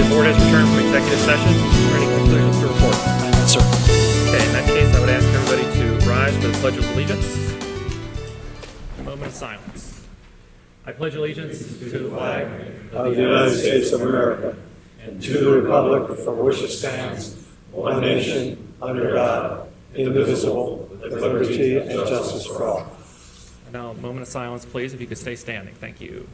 the board has returned from executive session. Are there any conclusions to report? Yes, sir. Okay, in that case, I would ask everybody to rise for the Pledge of Allegiance. A moment of silence. I pledge allegiance to the flag of the United States of America and to the republic for which it stands, one nation, under God, indivisible, with liberty and justice for all. Now, a moment of silence, please, if you could stay standing. Thank you.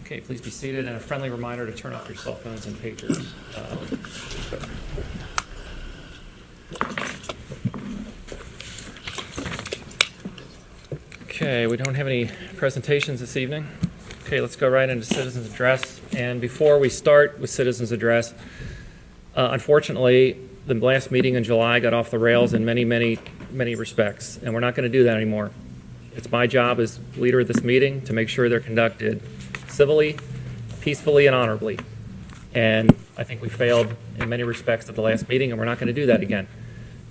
Okay, please be seated, and a friendly reminder to turn off your cell phones and pagers. Okay, we don't have any presentations this evening. Okay, let's go right into citizens' address. And before we start with citizens' address, unfortunately, the last meeting in July got off the rails in many respects, and we're not going to do that anymore. It's my job as leader of this meeting to make sure they're conducted civilly, peacefully, and honorably. And I think we failed in many respects at the last meeting, and we're not going to do that again.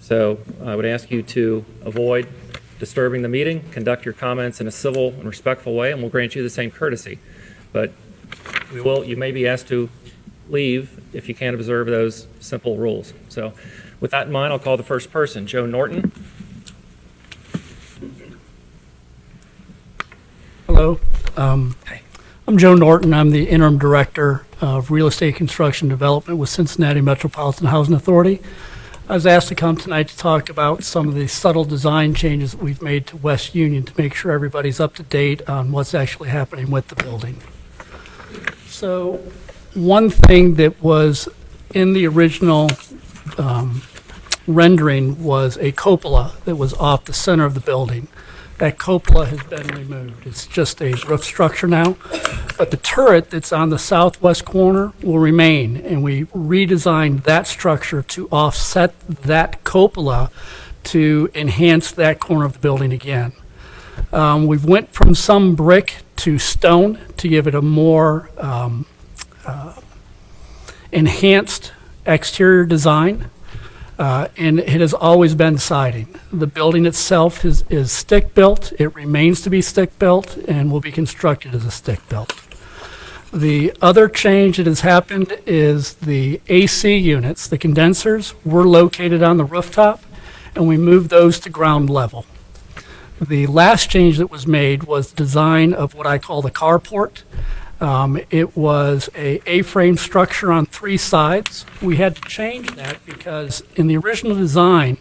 So I would ask you to avoid disturbing the meeting, conduct your comments in a civil and respectful way, and we'll grant you the same courtesy. But you may be asked to leave if you can't observe those simple rules. So with that in mind, I'll call the first person, Joe Norton. Hello. I'm Joe Norton. I'm the Interim Director of Real Estate Construction Development with Cincinnati Metropolitan Housing Authority. I was asked to come tonight to talk about some of the subtle design changes that we've made to West Union to make sure everybody's up to date on what's actually happening with the building. So one thing that was in the original rendering was a cupola that was off the center of the building. That cupola has been removed. It's just a roof structure now. But the turret that's on the southwest corner will remain, and we redesigned that structure to offset that cupola to enhance that corner of the building again. We've went from some brick to stone to give it a more enhanced exterior design. And it has always been siding. The building itself is stick-built. It remains to be stick-built and will be constructed as a stick-built. The other change that has happened is the AC units, the condensers, were located on the rooftop, and we moved those to ground level. The last change that was made was design of what I call the carport. It was a A-frame structure on 3 sides. We had to change that because in the original design,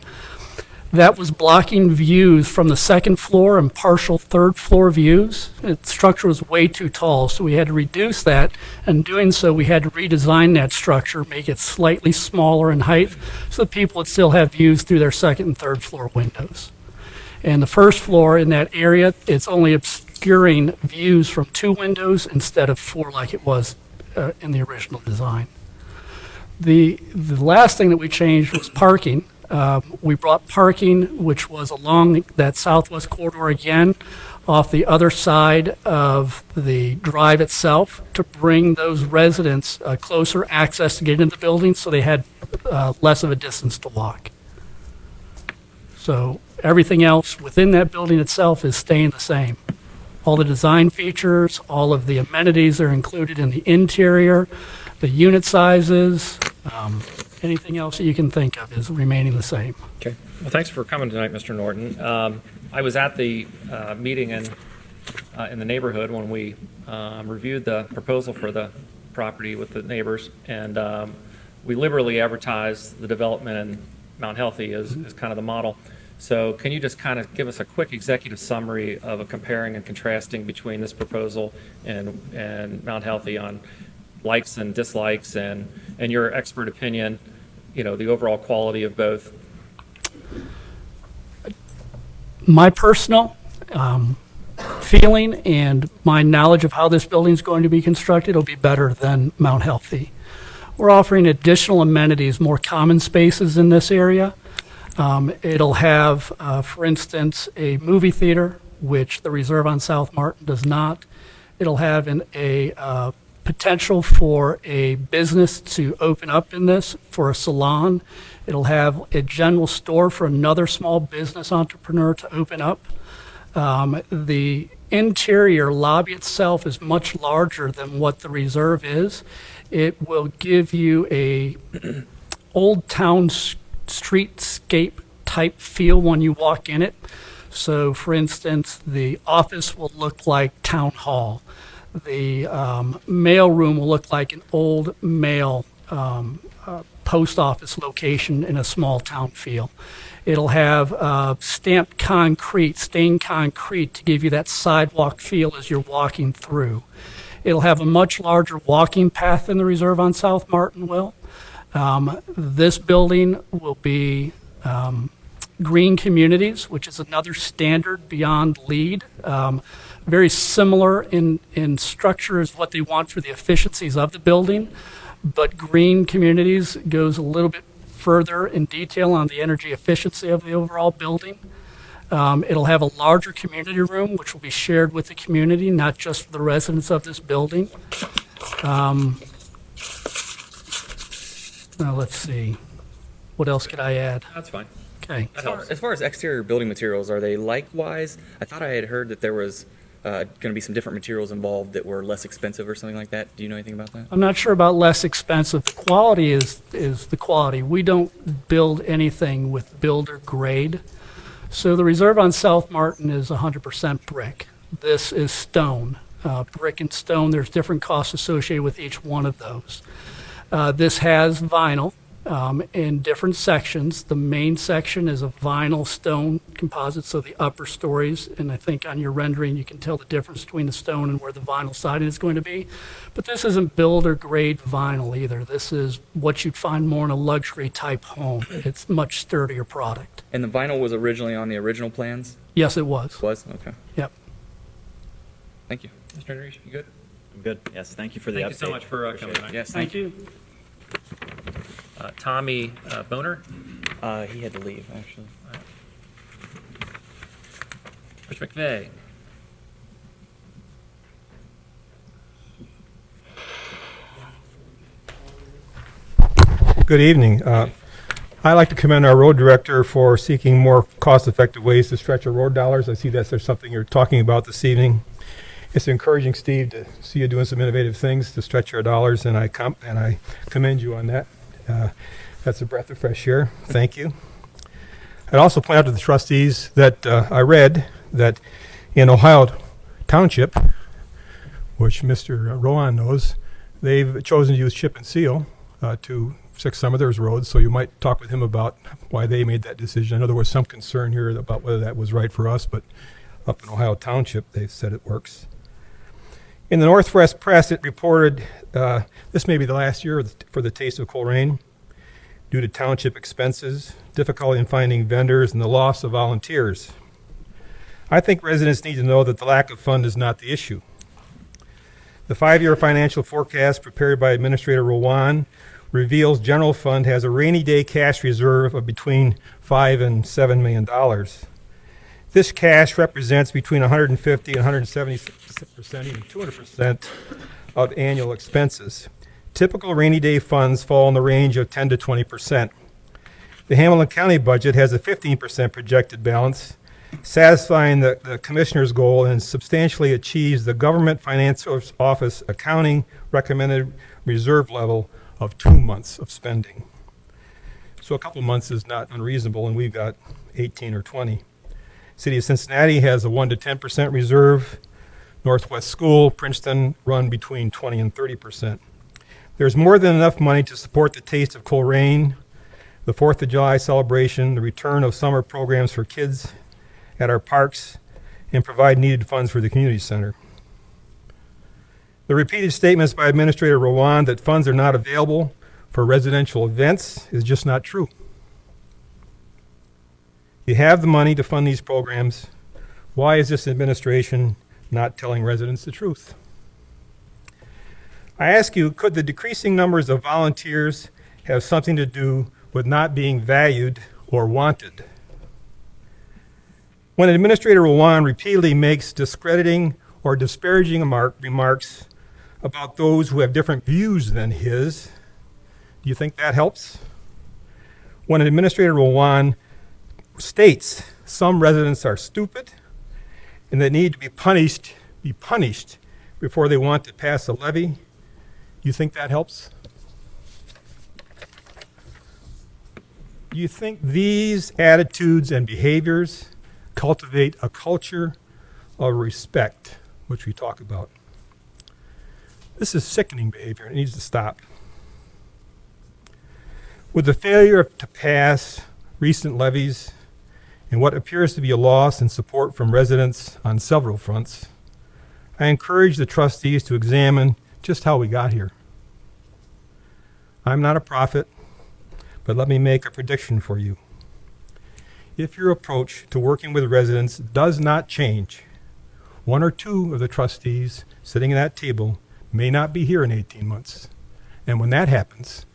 that was blocking views from the second floor and partial third floor views. The structure was way too tall, so we had to reduce that. And doing so, we had to redesign that structure, make it slightly smaller in height so that people would still have views through their second and third floor windows. And the first floor in that area, it's only obscuring views from 2 windows instead of 4 like it was in the original design. The last thing that we changed was parking. We brought parking, which was along that southwest corridor again, off the other side of the drive itself to bring those residents closer access to get into the building so they had less of a distance to walk. So everything else within that building itself is staying the same. All the design features, all of the amenities are included in the interior, the unit sizes, anything else that you can think of is remaining the same. Okay. Well, thanks for coming tonight, Mr. Norton. I was at the meeting in the neighborhood when we reviewed the proposal for the property with the neighbors, and we liberally advertised the development in Mount Healthy as kind of the model. So can you just kind of give us a quick executive summary of a comparing and contrasting between this proposal and Mount Healthy on likes and dislikes and your expert opinion, the overall quality of both? My personal feeling and my knowledge of how this building is going to be constructed will be better than Mount Healthy. We're offering additional amenities, more common spaces in this area. It'll have, for instance, a movie theater, which the Reserve on South Martin does not. It'll have a potential for a business to open up in this, for a salon. It'll have a general store for another small business entrepreneur to open up. The interior lobby itself is much larger than what the reserve is. It will give you a old town streetscape type feel when you walk in it. So, for instance, the office will look like town hall. The mail room will look like an old mail post office location in a small town feel. It'll have stamped concrete, stained concrete to give you that sidewalk feel as you're walking through. It'll have a much larger walking path than the Reserve on South Martin will. This building will be green communities, which is another standard beyond LEED. Very similar in structure as what they want for the efficiencies of the building, but green communities goes a little bit further in detail on the energy efficiency of the overall building. It'll have a larger community room, which will be shared with the community, not just for the residents of this building. Now let's see. What else could I add? That's fine. Okay. As far as exterior building materials, are they likewise? I thought I had heard that there was going to be some different materials involved that were less expensive or something like that. Do you know anything about that? I'm not sure about less expensive. The quality is the quality. We don't build anything with builder grade. So the Reserve on South Martin is 100% brick. This is stone. Brick and stone, there's different costs associated with each one of those. This has vinyl in different sections. The main section is a vinyl stone composite, so the upper stories, and I think on your rendering you can tell the difference between the stone and where the vinyl siding is going to be. But this isn't builder grade vinyl either. This is what you'd find more in a luxury type home. It's much sturdier product. And the vinyl was originally on the original plans? Yes, it was. Was? Okay. Yep. Thank you. Mr. Henry, you good? I'm good. Yes, thank you for the update. Thank you so much for Appreciate coming it. tonight. Yes, Thank you. Tommy Boner, He had to leave, actually. Rich McVeigh. Good evening. I'd like to commend our road director for seeking more cost-effective ways to stretch our road dollars. I see that's something you're talking about this evening. It's encouraging, Steve, to see you doing some innovative things to stretch our dollars, and I commend you on that. That's a breath of fresh air. Thank you. I'd also point out to the trustees that I read that in Ohio Township, which Mr. Rowan knows, they've chosen to use chip and seal to fix some of their roads, so you might talk with him about why they made that decision. I know there was some concern here about whether that was right for us, but up in Ohio Township, they've said it works. In the Northwest Press, it reported this may be the last year for the Taste of Colerain due to township expenses, difficulty in finding vendors, and the loss of volunteers. I think residents need to know that the lack of fund is not the issue. The 5-year financial forecast prepared by Administrator Rowan reveals general fund has a rainy day cash reserve of between $5 and $7 million. This cash represents between 150 and 170%, even 200% of annual expenses. Typical rainy day funds fall in the range of 10 to 20%. The Hamilton County budget has a 15% projected balance, satisfying the commissioner's goal and substantially achieves the Government Finance Office accounting recommended reserve level of 2 months of spending. So a couple months is not unreasonable, and we've got 18 or 20. City of Cincinnati has a 1 to 10% reserve. Northwest School, Princeton run between 20 and 30%. There's more than enough money to support the Taste of Colerain, the 4th of July celebration, the return of summer programs for kids at our parks, and provide needed funds for the community center. The repeated statements by Administrator Rowan that funds are not available for residential events is just not true. You have the money to fund these programs. Why is this administration not telling residents the truth? I ask you, could the decreasing numbers of volunteers have something to do with not being valued or wanted? When Administrator Rowan repeatedly makes discrediting or disparaging remarks about those who have different views than his. Do you think that helps? When Administrator Rowan states some residents are stupid and they need to be punished before they want to pass a levy, you think that helps? Do you think these attitudes and behaviors cultivate a culture of respect, which we talk about? This is sickening behavior. It needs to stop. With the failure to pass recent levies and what appears to be a loss in support from residents on several fronts, I encourage the trustees to examine just how we got here. I'm not a prophet, but let me make a prediction for you. If your approach to working with residents does not change, one or two of the trustees sitting at that table may not be here in 18 months. And when that happens,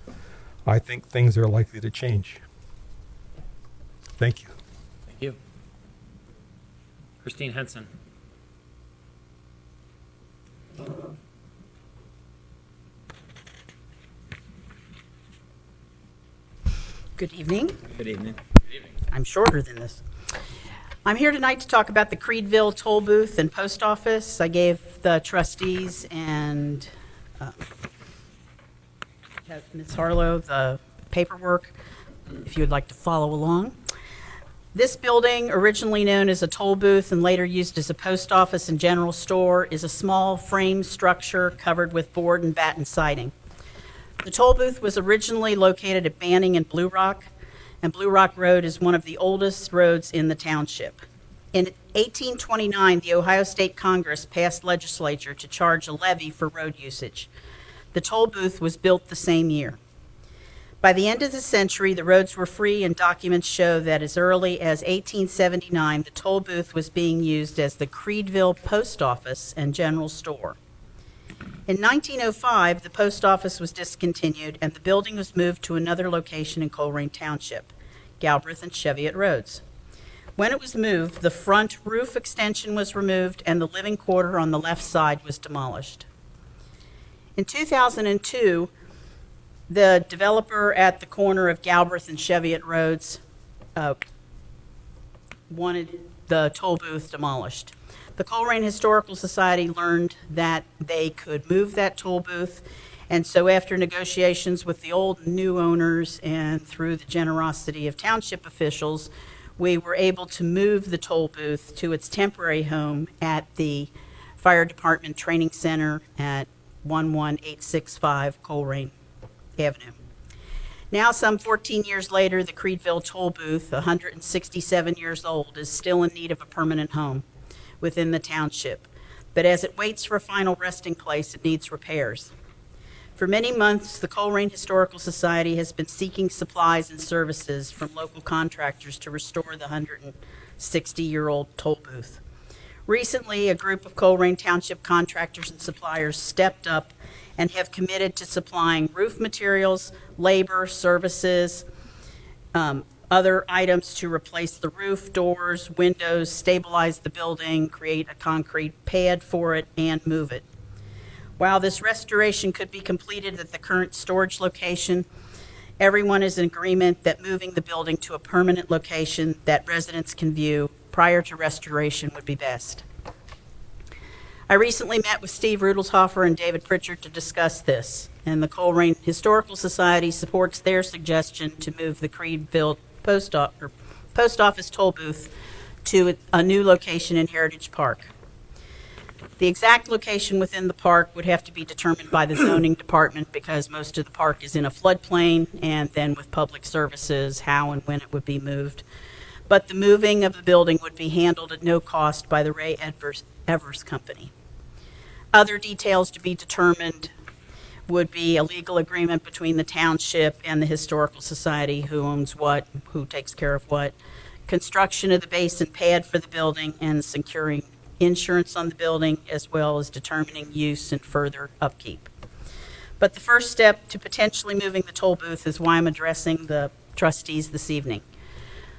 I think things are likely to change. Thank you. Thank you. Christine Henson. Good evening. Good evening. I'm shorter than this. I'm here tonight to talk about the Creedville toll booth and post office. I gave the trustees and Ms. Harlow the paperwork if you would like to follow along. This building, originally known as a toll booth and later used as a post office and general store, is a small frame structure covered with board and batten siding. The toll booth was originally located at Banning and Blue Rock Road is one of the oldest roads in the township. In 1829, the Ohio State Congress passed legislature to charge a levy for road usage. The toll booth was built the same year. By the end of the century, the roads were free, and documents show that as early as 1879, the toll booth was being used as the Creedville Post Office and General Store. In 1905, the post office was discontinued, and the building was moved to another location in Colerain Township, Galbraith and Cheviot Roads. When it was moved, the front roof extension was removed, and the living quarter on the left side was demolished. In 2002, the developer at the corner of Galbraith and Cheviot Roads wanted the toll booth demolished. The Colerain Historical Society learned that they could move that toll booth, and so after negotiations with the old and new owners and through the generosity of township officials, we were able to move the toll booth to its temporary home at the Fire Department Training Center at 11865 Colerain Avenue. Now, some 14 years later, the Creedville toll booth, 167 years old, is still in need of a permanent home within the township. But as it waits for a final resting place, it needs repairs. For many months, the Colerain Historical Society has been seeking supplies and services from local contractors to restore the 160-year-old toll booth. Recently, a group of Colerain Township contractors and suppliers stepped up and have committed to supplying roof materials, labor, services, other items to replace the roof, doors, windows, stabilize the building, create a concrete pad for it, and move it. While this restoration could be completed at the current storage location, everyone is in agreement that moving the building to a permanent location that residents can view prior to restoration would be best. I recently met with Steve Rudelshofer and David Pritchard to discuss this, and the Colerain Historical Society supports their suggestion to move the Creedville post office toll booth to a new location in Heritage Park. The exact location within the park would have to be determined by the zoning department because most of the park is in a floodplain, and then with public services, how and when it would be moved. But the moving of the building would be handled at no cost by the Ray Evers Company. Other details to be determined would be a legal agreement between the township and the Historical Society, who owns what, who takes care of what, construction of the base and pad for the building, and securing insurance on the building, as well as determining use and further upkeep. But the first step to potentially moving the toll booth is why I'm addressing the trustees this evening.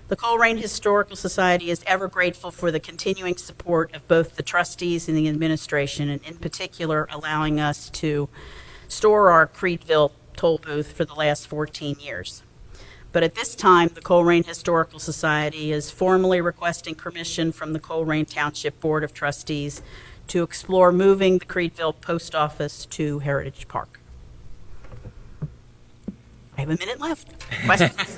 The Colerain Historical Society is ever grateful for the continuing support of both the trustees and the administration, and in particular, allowing us to store our Creedville toll booth for the last 14 years. But at this time, the Colerain Historical Society is formally requesting permission from the Colerain Township Board of Trustees to explore moving the Creedville Post Office to Heritage Park. I have a minute left. Questions?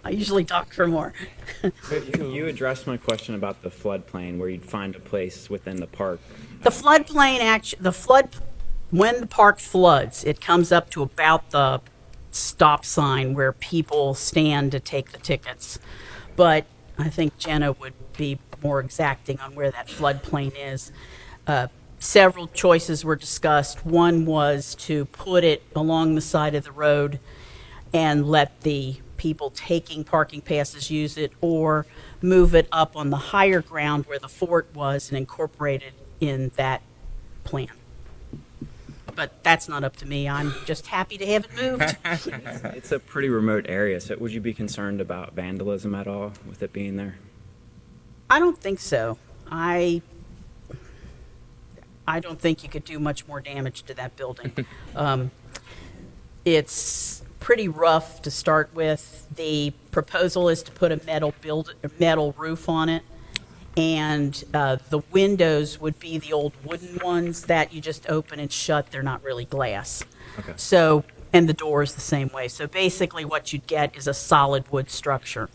I usually talk for more. You addressed my question about the floodplain, where you'd find a place within the park. The floodplain, when the park floods, it comes up to about the stop sign where people stand to take the tickets. But I think Jenna would be more exacting on where that floodplain is. Several choices were discussed. One was to put it along the side of the road and let the people taking parking passes use it, or move it up on the higher ground where the fort was and incorporate it in that plan. But that's not up to me. I'm just happy to have it moved. It's a pretty remote area, so would you be concerned about vandalism at all with it being there? I don't think so. I don't think you could do much more damage to that building. It's pretty rough to start with. The proposal is to put a metal roof on it, and the windows would be the old wooden ones that you just open and shut. They're not really glass. Okay. So, and the doors the same way. So basically what you'd get is a solid wood structure.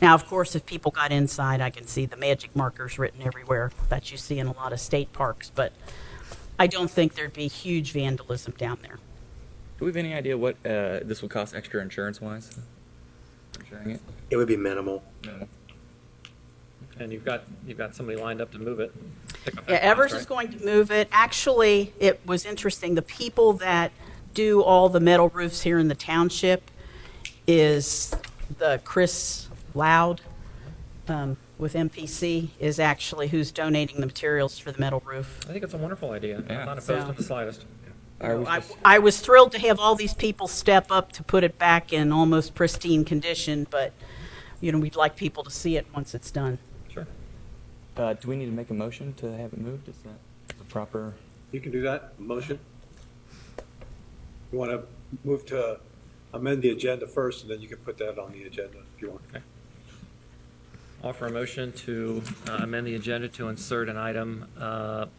Now, of course, if people got inside, I can see the magic markers written everywhere that you see in a lot of state parks, but I don't think there'd be huge vandalism down there. Do we have any idea what this would cost extra insurance-wise? Insuring it? It would be minimal. No. And you've got somebody lined up to move it. Pick up that Yeah, cost, Evers right? is going to move it. Actually, it was interesting. The people that do all the metal roofs here in the township is the Chris Loud with MPC is actually who's donating the materials for the metal roof. I think it's a wonderful idea. Yeah. I'm not opposed So- in the slightest. Are we I was thrilled to have all these people step up to put it back in almost pristine condition, but we'd like people to see it once it's done. Sure. do we need to make a motion to have it moved? Is that the proper? You can do that, motion. You want to move to amend the agenda first, and then you can put that on the agenda if you want. Okay. Offer a motion to amend the agenda to insert an item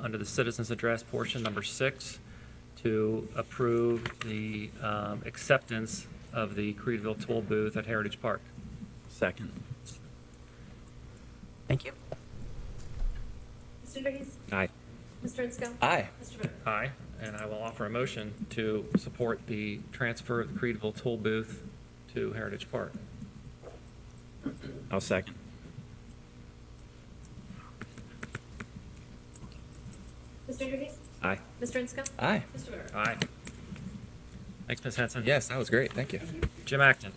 under the citizens address portion, number 6, to approve the acceptance of the Creedville toll booth at Heritage Park. Second. Thank you. Mr. Duggan? Aye. Mr. Insco? Aye. Mr. Ritter? Aye. And I will offer a motion to support the transfer of the Creedville toll booth to Heritage Park. I'll second. Mr. Duggan? Aye. Mr. Insco? Aye. Mr. Ritter? Aye. Thanks, Ms. Henson. Yes, that was great. Thank you. Jim Acton.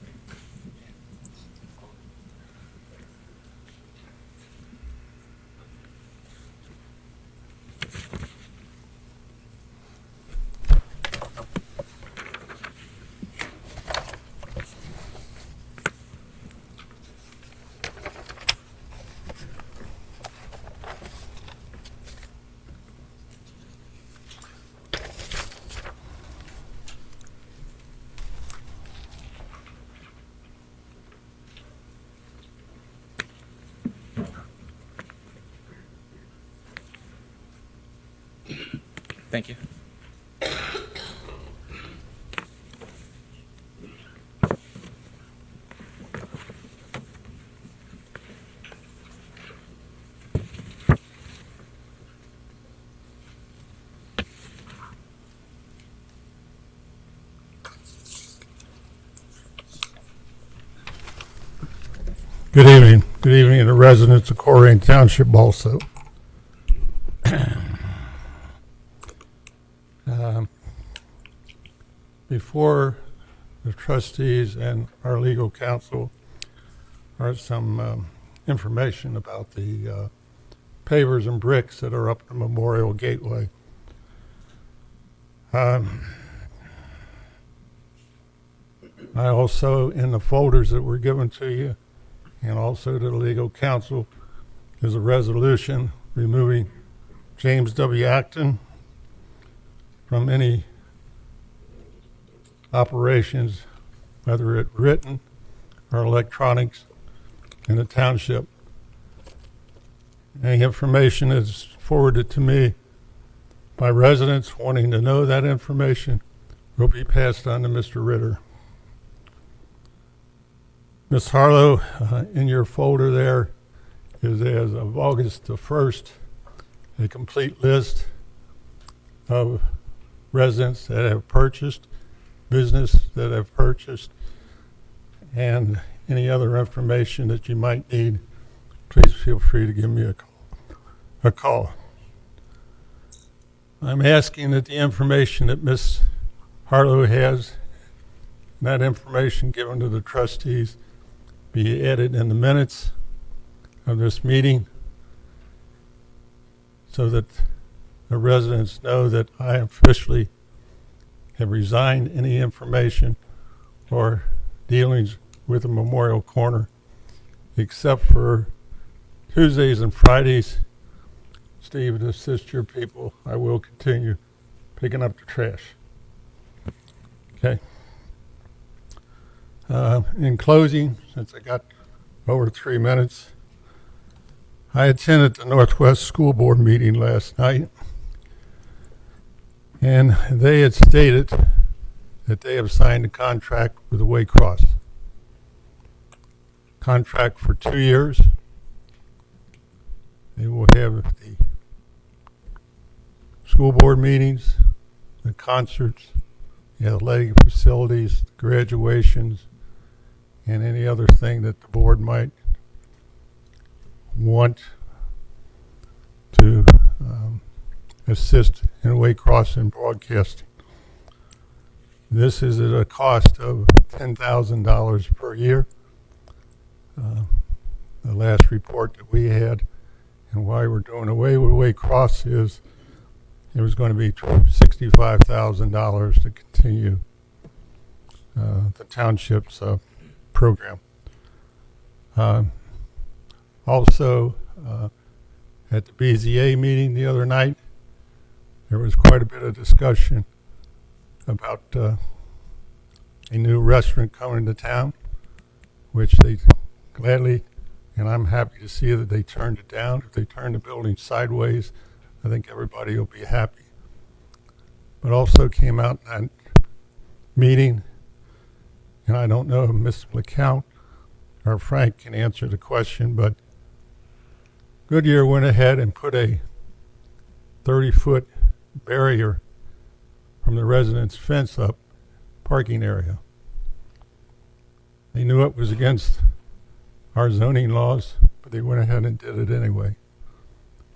Thank you. Good evening. Good evening to the residents of Colerain Township also. Before the trustees and our legal counsel are some information about the pavers and bricks that are up the Memorial Gateway. I also, in the folders that were given to you, and also to the legal counsel is a resolution removing James W. Acton from any operations, whether it written or electronics, in the township. Any information is forwarded to me by residents wanting to know that information will be passed on to Mr. Ritter. Ms. Harlow, in your folder there is, as of August the 1st, a complete list of residents that have purchased, business that have purchased, and any other information that you might need. Please feel free to give me a call. I'm asking that the information that Ms. Harlow has, that information given to the trustees, be added in the minutes of this meeting so that the residents know that I officially have resigned any information or dealings with the Memorial Corner, except for Tuesdays and Fridays. Steve, to assist your people, I will continue picking up the trash. Okay. In closing, since I got over 3 minutes, I attended the Northwest School Board meeting last night, and they had stated that they have signed a contract with the Waycross. Contract for 2 years. They will have the school board meetings, the concerts, the athletic facilities, graduations, and any other thing that the board might want to assist in Waycross and broadcasting. This is at a cost of $10,000 per year. The last report that we had, and why we're doing away with Waycross, is it was going to be $65,000 to continue the township's program. Also, at the BZA meeting the other night, there was quite a bit of discussion about a new restaurant coming to town, which they gladly, and I'm happy to see that they turned it down. If they turn the building sideways, I think everybody will be happy. But also came out in that meeting, and I don't know if Ms. LeCount or Frank can answer the question, but Goodyear went ahead and put a 30-foot barrier from the residence fence up parking area. They knew it was against our zoning laws, but they went ahead and did it anyway.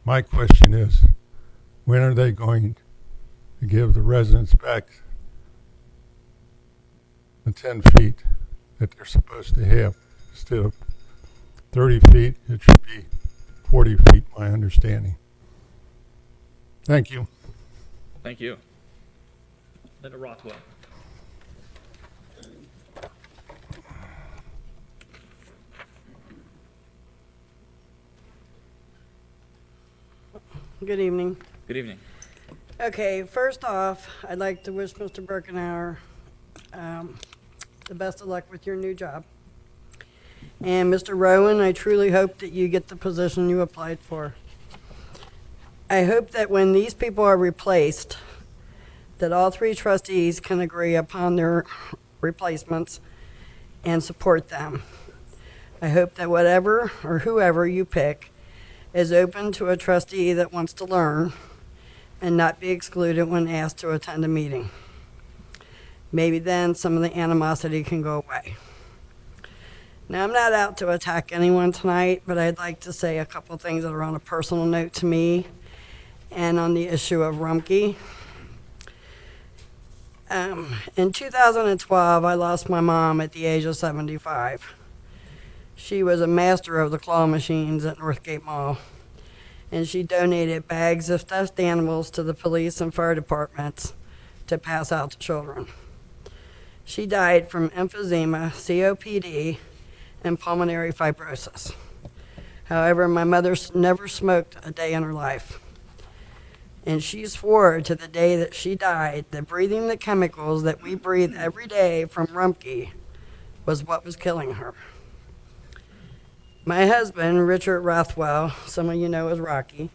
My question is, when are they going to give the residents back the 10 feet that they're supposed to have? Instead of 30 feet, it should be 40 feet, my understanding. Thank you. Thank you. Linda Rothwell. Good evening. Good evening. Okay, first off, I'd like to wish Mr. Birkenauer the best of luck with your new job. And Mr. Rowan, I truly hope that you get the position you applied for. I hope that when these people are replaced, that all three trustees can agree upon their replacements and support them. I hope that whatever or whoever you pick is open to a trustee that wants to learn and not be excluded when asked to attend a meeting. Maybe then some of the animosity can go away. Now, I'm not out to attack anyone tonight, but I'd like to say a couple things that are on a personal note to me and on the issue of Rumpke. In 2012, I lost my mom at the age of 75. She was a master of the claw machines at Northgate Mall, and she donated bags of stuffed animals to the police and fire departments to pass out to children. She died from emphysema, COPD, and pulmonary fibrosis. However, my mother never smoked a day in her life. And she swore to the day that she died that breathing the chemicals that we breathe every day from Rumpke was what was killing her. My husband, Richard Rothwell, some of you know as Rocky,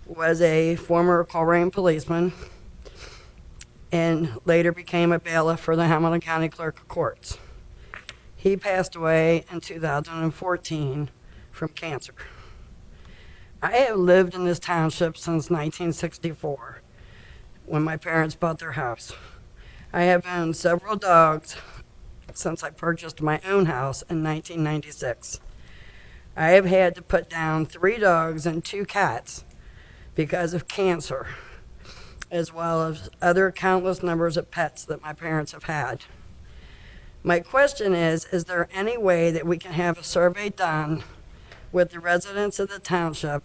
was a former Colerain policeman and later became a bailiff for the Hamilton County Clerk of Courts. He passed away in 2014 from cancer. I have lived in this township since 1964, when my parents bought their house. I have owned several dogs since I purchased my own house in 1996. I have had to put down 3 dogs and 2 cats because of cancer, as well as other countless numbers of pets that my parents have had. My question is there any way that we can have a survey done with the residents of the township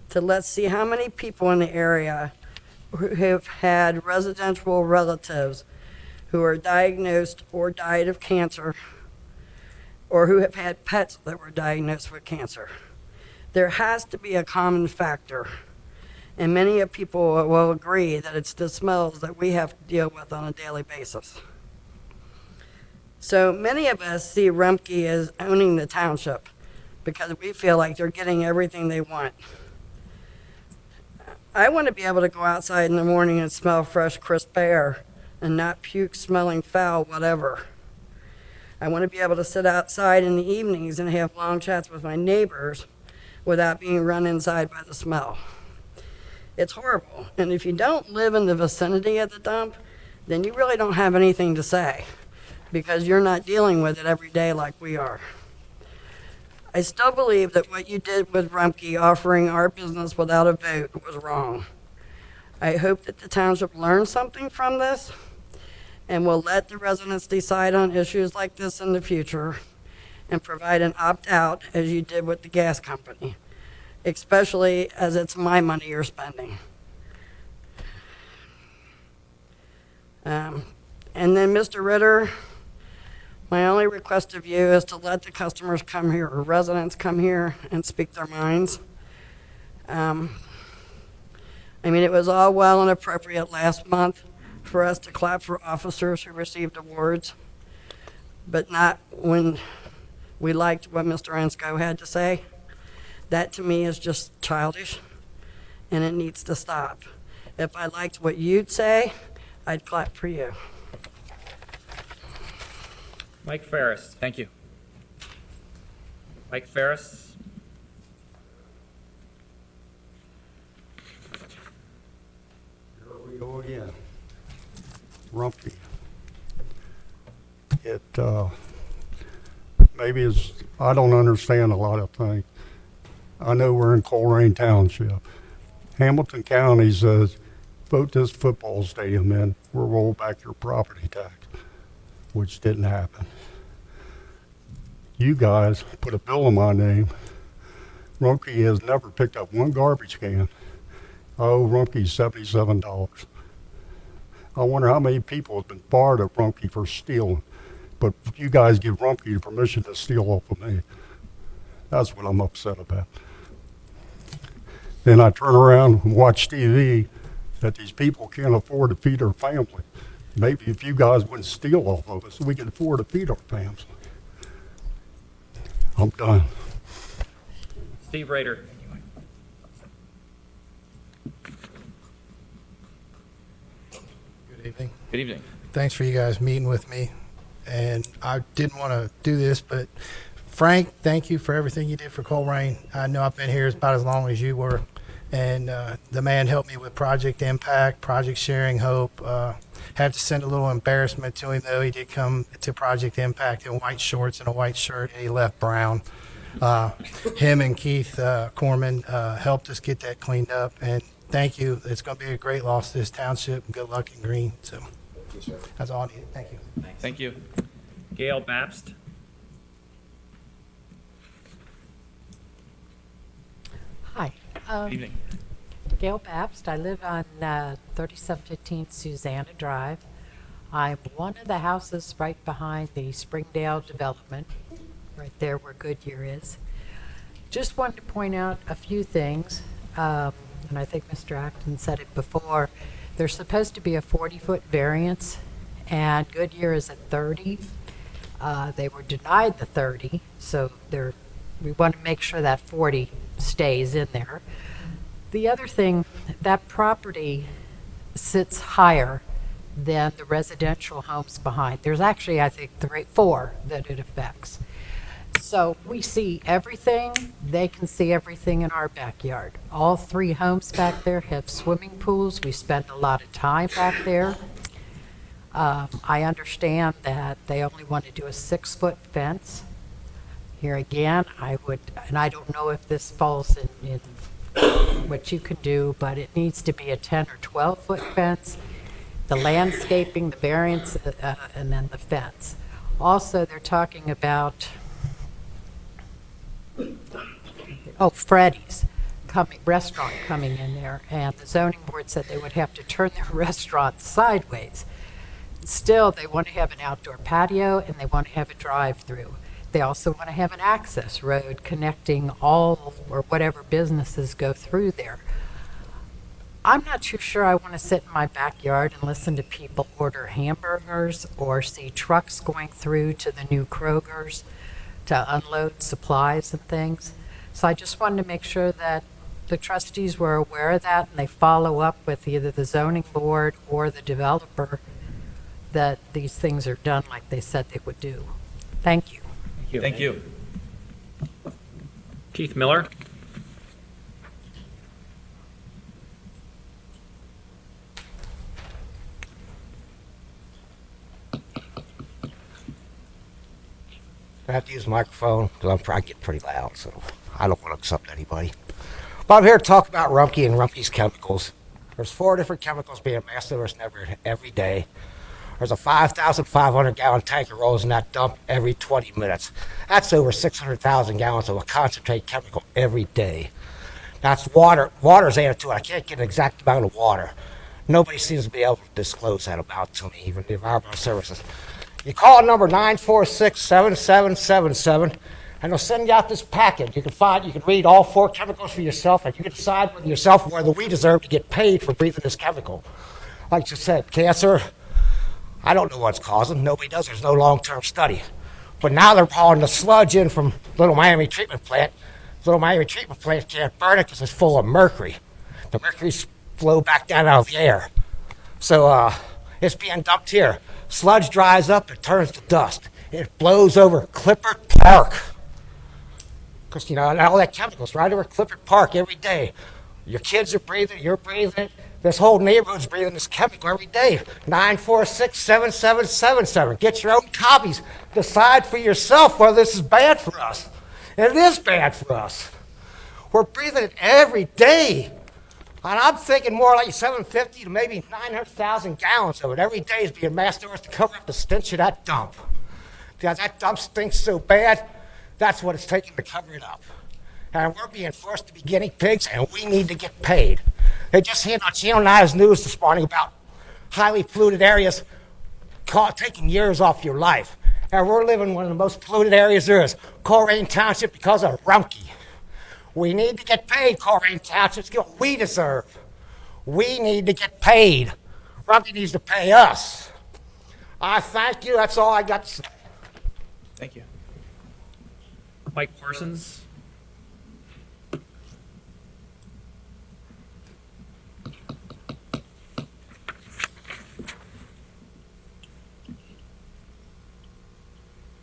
to let's see how many people in the area who have had residential relatives who are diagnosed or died of cancer, or who have had pets that were diagnosed with cancer. There has to be a common factor, and many of people will agree that it's the smells that we have to deal with on a daily basis. So many of us see Rumpke as owning the township because we feel like they're getting everything they want. I want to be able to go outside in the morning and smell fresh, crisp air and not puke smelling foul, whatever. I want to be able to sit outside in the evenings and have long chats with my neighbors without being run inside by the smell. It's horrible. And if you don't live in the vicinity of the dump, then you really don't have anything to say because you're not dealing with it every day like we are. I still believe that what you did with Rumpke offering our business without a vote was wrong. I hope that the township learns something from this and will let the residents decide on issues like this in the future and provide an opt-out as you did with the gas company, especially as it's my money you're spending. And then Mr. Ritter, my only request of you is to let the customers come here, or residents come here and speak their minds. I mean, it was all well and appropriate last month for us to clap for officers who received awards, but not when we liked what Mr. Ensko had to say. That to me is just childish, and it needs to stop. If I liked what you'd say, I'd clap for you. Mike Ferris. Thank you. Mike Ferris. Here we go again. Rumpke. It maybe is, I don't understand a lot of things. I know we're in Colerain Township. Hamilton County says, vote this football stadium in, we'll roll back your property tax, which didn't happen. You guys put a bill in my name. Rumpke has never picked up one garbage can. I owe Rumpke $77. I wonder how many people have been barred at Rumpke for stealing, but you guys give Rumpke the permission to steal off of me. That's what I'm upset about. Then I turn around and watch TV that these people can't afford to feed their family. Maybe if you guys wouldn't steal off of us, we could afford to feed our families. I'm done. Steve Rader. Good evening. Good evening. Thanks for you guys meeting with me. And I didn't want to do this, but Frank, thank you for everything you did for Colerain. I know I've been here about as long as you were. And the man helped me with Project Impact, Project Sharing Hope. Had to send a little embarrassment to him, though. He did come to Project Impact in white shorts and a white shirt, and he left brown. Him and Keith Corman helped us get that cleaned up. And thank you. It's going to be a great loss to this township. And good luck in green. So that's all I needed. Thank you. Thank you. Gail Babst. Hi. Good evening. Gail Babst. I live on 3715 Susanna Drive. I'm one of the houses right behind the Springdale development. right there where Goodyear is. Just wanted to point out a few things, and I think Mr. Acton said it before. There's supposed to be a 40-foot variance, and Goodyear is at 30. They were denied the 30, so we want to make sure that 40 stays in there. The other thing, that property sits higher than the residential homes behind. There's actually, I think, 4 that it affects. So we see everything. They can see everything in our backyard. All 3 homes back there have swimming pools. We spend a lot of time back there. I understand that they only want to do a 6-foot fence. Here again, and I don't know if this falls in what you can do, but it needs to be a 10 or 12-foot fence. The landscaping, the variance, and then the fence. Also, they're talking about, Freddy's restaurant coming in there, and the zoning board said they would have to turn their restaurant sideways. Still, they want to have an outdoor patio, and they want to have a drive-through. They also want to have an access road connecting all or whatever businesses go through there. I'm not too sure I want to sit in my backyard and listen to people order hamburgers or see trucks going through to the new Kroger's to unload supplies and things. So I just wanted to make sure that the trustees were aware of that and they follow up with either the zoning board or the developer that these things are done like they said they would do. Thank you. Thank you. Keith Miller. I have to use the microphone because I get pretty loud, so I don't want to upset anybody. But I'm here to talk about Rumpke and Rumpke's chemicals. There's 4 different chemicals being massed over every day. There's a 5,500-gallon tanker rolls in that dump every 20 minutes. That's over 600,000 gallons of a concentrated chemical every day. That's water. Water's added to it. I can't get an exact amount of water. Nobody seems to be able to disclose that amount to me, even the environmental services. You call number 946-7777, and they'll send you out this packet. You can read all 4 chemicals for yourself, and you can decide with yourself whether we deserve to get paid for breathing this chemical. Like you said, cancer, I don't know what's causing. Nobody does. There's no long-term study. But now they're hauling the sludge in from Little Miami Treatment Plant. Little Miami Treatment Plant can't burn it because it's full of mercury. The mercury's flow back down out of the air. So it's being dumped here. Sludge dries up, it turns to dust. It blows over Clippert Park. Because, all that chemicals right over Clippert Park every day. Your kids are breathing it, you're breathing it. This whole neighborhood's breathing this chemical every day. 946-7777. Get your own copies. Decide for yourself whether this is bad for us. And it is bad for us. We're breathing it every day. And I'm thinking more like 750 to maybe 900,000 gallons of it every day is being massed over to cover up the stench of that dump. Because that dump stinks so bad, that's what it's taking to cover it up. And we're being forced to be guinea pigs, and we need to get paid. They just handed on Channel 9's news this morning about highly polluted areas taking years off your life. And we're living in one of the most polluted areas there is, Colerain Township, because of Rumpke. We need to get paid, Colerain Township. It's what we deserve. We need to get paid. Rumpke needs to pay us. I thank you. That's all I got to say. Thank you. Mike Parsons.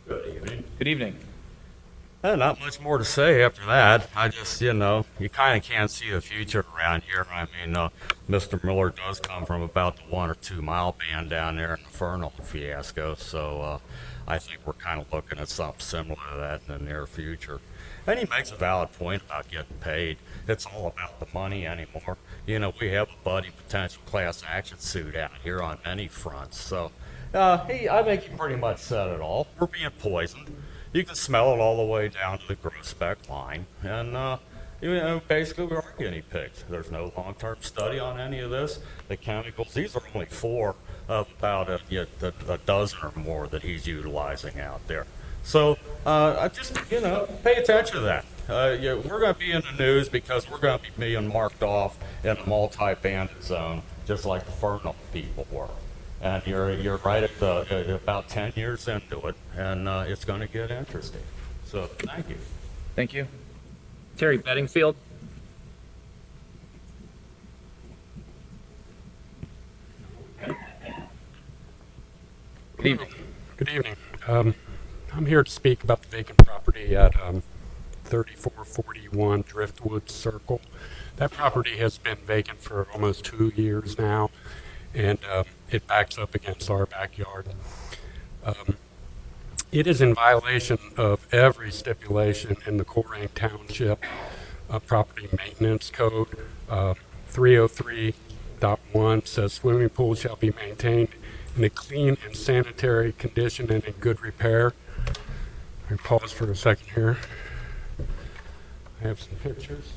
Good evening. Good evening. Not much more to say after that. I just, you kind of can't see the future around here. I mean, Mr. Miller does come from about the 1 or 2 mile band down there in the Fernal fiasco, so I think we're kind of looking at something similar to that in the near future. And he makes a valid point about getting paid. It's all about the money anymore. We have a buddy potential class action suit out here on many fronts, so I think he pretty much said it all. We're being poisoned. You can smell it all the way down to the gross spec line. And, basically we are guinea pigs. There's no long-term study on any of this. The chemicals, these are only 4 of about a dozen or more that he's utilizing out there. So just, pay attention to that. We're going to be in the news because we're going to be being marked off in a multi-bandit zone, just like the Fernal people were. And you're right at about 10 years into it, and it's going to get interesting. So thank you. Thank you. Terry Bedingfield. Good evening. Good evening. I'm here to speak about the vacant property at 3441 Driftwood Circle. That property has been vacant for almost 2 years now, and it backs up against our backyard. It is in violation of every stipulation in the Colerain Township Property Maintenance Code. 303.1 says swimming pools shall be maintained in a clean and sanitary condition and in good repair. I pause for a second here. I have some pictures.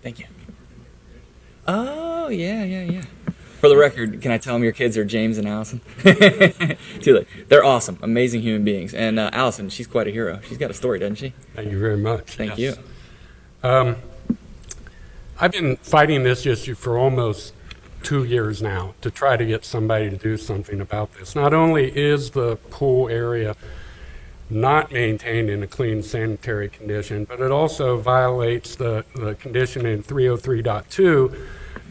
Thank you. Oh, yeah. For the record, can I tell them your kids are James and Allison? Too late. They're awesome, amazing human beings. And Allison, she's quite a hero. She's got a story, doesn't she? Thank you very much. Thank you. I've been fighting this issue for almost 2 years now to try to get somebody to do something about this. Not only is the pool area not maintained in a clean sanitary condition, but it also violates the condition in 303.2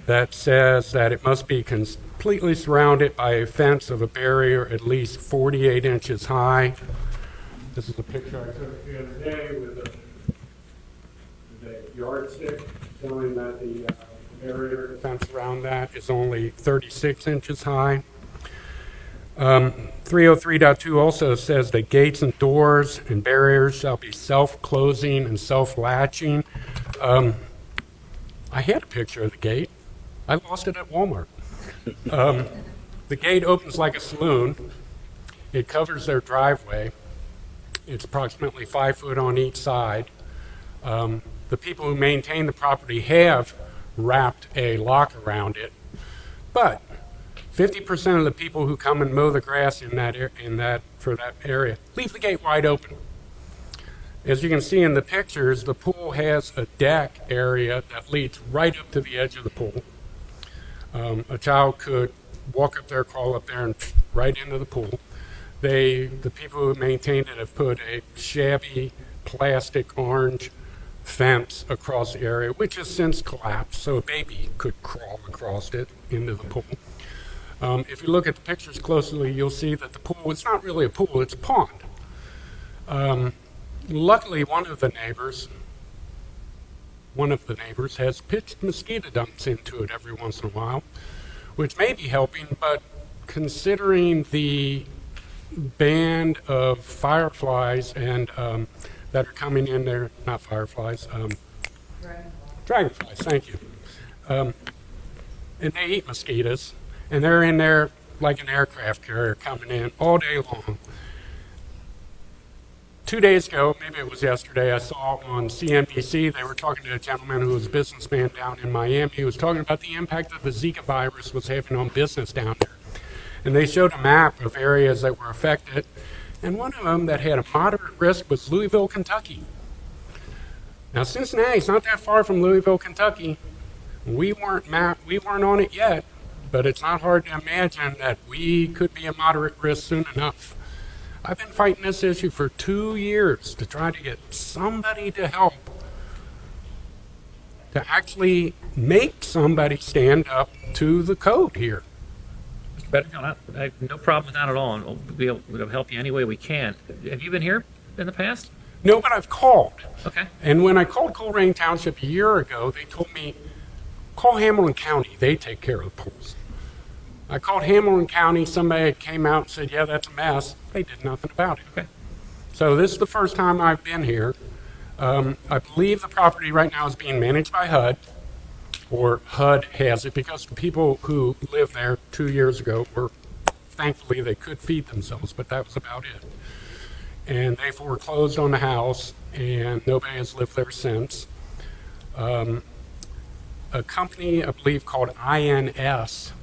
that says that it must be completely surrounded by a fence of a barrier at least 48 inches high. This is a picture I took the other day with the yardstick showing that the barrier fence around that is only 36 inches high. 303.2 also says that gates and doors and barriers shall be self-closing and self-latching. I had a picture of the gate. I lost it at Walmart. The gate opens like a saloon. It covers their driveway. It's approximately 5 foot on each side. The people who maintain the property have wrapped a lock around it, but 50% of the people who come and mow the grass for that area leave the gate wide open. As you can see in the pictures, the pool has a deck area that leads right up to the edge of the pool. A child could walk up there, crawl up there, and right into the pool. The people who maintained it have put a shabby plastic orange fence across the area, which has since collapsed, so a baby could crawl across it into the pool. If you look at the pictures closely, you'll see that the pool, it's not really a pool, it's a pond. Luckily, one of the neighbors has pitched mosquito dumps into it every once in a while, which may be helping, but considering the band of fireflies and that are coming in there, not fireflies, dragonflies, thank you. And they eat mosquitoes, and they're in there like an aircraft carrier coming in all day long. 2 days ago, maybe it was yesterday, I saw on CNBC, they were talking to a gentleman who was a businessman down in Miami. He was talking about the impact that the Zika virus was having on business down there. And they showed a map of areas that were affected, and one of them that had a moderate risk was Louisville, Kentucky. Now, Cincinnati's not that far from Louisville, Kentucky. We weren't on it yet, but it's not hard to imagine that we could be a moderate risk soon enough. I've been fighting this issue for 2 years to try to get somebody to help to actually make somebody stand up to the code here. But I have no problem with that at all, and we'll be able to help you any way we can. Have you been here in the past? No, but I've called. Okay. And when I called Colerain Township a year ago, they told me, call Hamilton County. They take care of the pools. I called Hamilton County. Somebody came out and said, yeah, that's a mess. They did nothing about it. Okay. So this is the first time I've been here. I believe the property right now is being managed by HUD, or HUD has it, because the people who lived there 2 years ago were, thankfully, they could feed themselves, but that was about it. And they foreclosed on the house, and nobody has lived there since. A company, I believe, called INS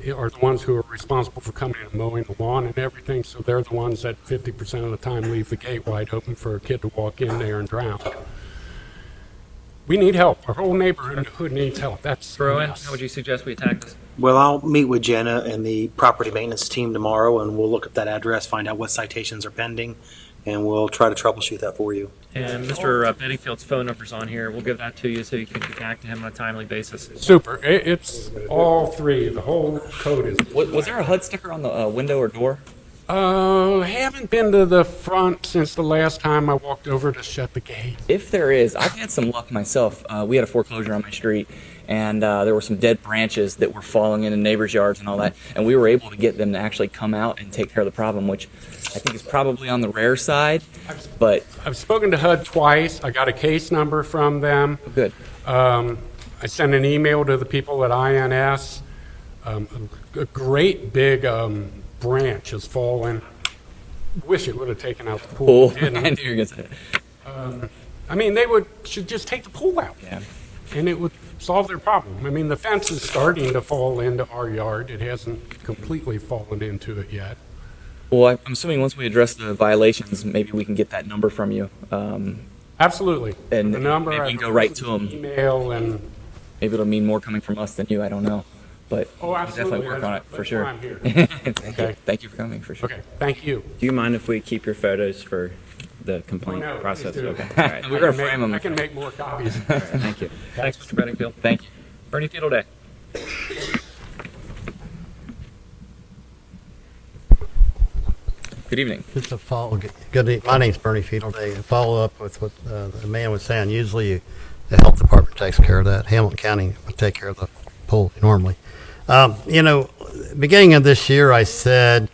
are the ones who are responsible for coming and mowing the lawn and everything, so they're the ones that 50% of the time leave the gate wide open for a kid to walk in there and drown. We need help. Our whole neighborhood needs help. That's Rowan, yes. how would you suggest we attack this? Well, I'll meet with Jenna and the property maintenance team tomorrow, and we'll look at that address, find out what citations are pending, and we'll try to troubleshoot that for you. And Mr. Bedingfield's phone number's on here. We'll give that to you so you can get back to him on a timely basis. Super. It's all three. The whole code is. Was there a HUD sticker on the window or door? Haven't been to the front since the last time I walked over to shut the gate. If there is, I've had some luck myself. We had a foreclosure on my street, and there were some dead branches that were falling into neighbors' yards and all that, and we were able to get them to actually come out and take care of the problem, which I think is probably on the rare side. But I've spoken to HUD twice. I got a case number from them. Good. I sent an email to the people at INS. A great big branch has fallen. Wish it would have taken out the pool. I knew you were going to say that. I mean, should just take the pool out. Yeah. And it would solve their problem. I mean, the fence is starting to fall into our yard. It hasn't completely fallen into it yet. Well, I'm assuming once we address the violations, maybe we can get that number from you. Absolutely. And the number, maybe we can go right to them. Email and. Maybe it'll mean more coming from us than you. I don't know. But oh, absolutely. We'll definitely work on it for sure. I'm here. Okay. Thank you for coming for sure. Okay. Thank you. Do you mind if we keep your photos for the complaint no, process? please do. Okay. All right. We're going to frame them. I can make more copies. All right. Thank you. Thanks, Mr. Bedingfield. Thank you. Bernie Fiedel Day. Good evening. Just a follow. My name's Bernie Fiedel Day. Follow up with what the man was saying. Usually, the health department takes care of that. Hamilton County would take care of the pool normally. Beginning of this year, I said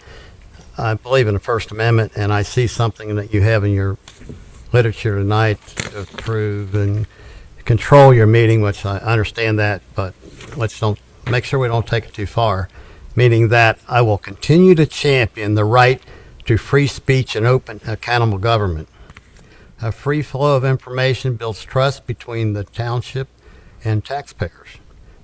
I believe in the First Amendment, and I see something that you have in your literature tonight to approve and control your meeting, which I understand that, but let's don't make sure we don't take it too far. Meaning that I will continue to champion the right to free speech and open, accountable government. A free flow of information builds trust between the township and taxpayers.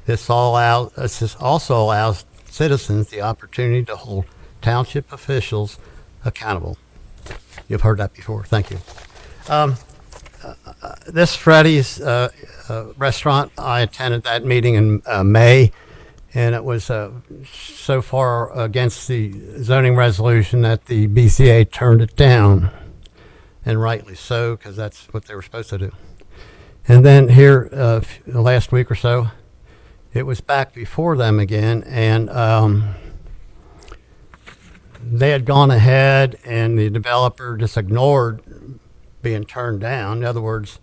This also allows citizens the opportunity to hold township officials accountable. You've heard that before. Thank you. This Freddy's restaurant, I attended that meeting in May, and it was so far against the zoning resolution that the BCA turned it down, and rightly so, because that's what they were supposed to do. And then here, last week or so, it was back before them again, and they had gone ahead, and the developer just ignored being turned down. In other words,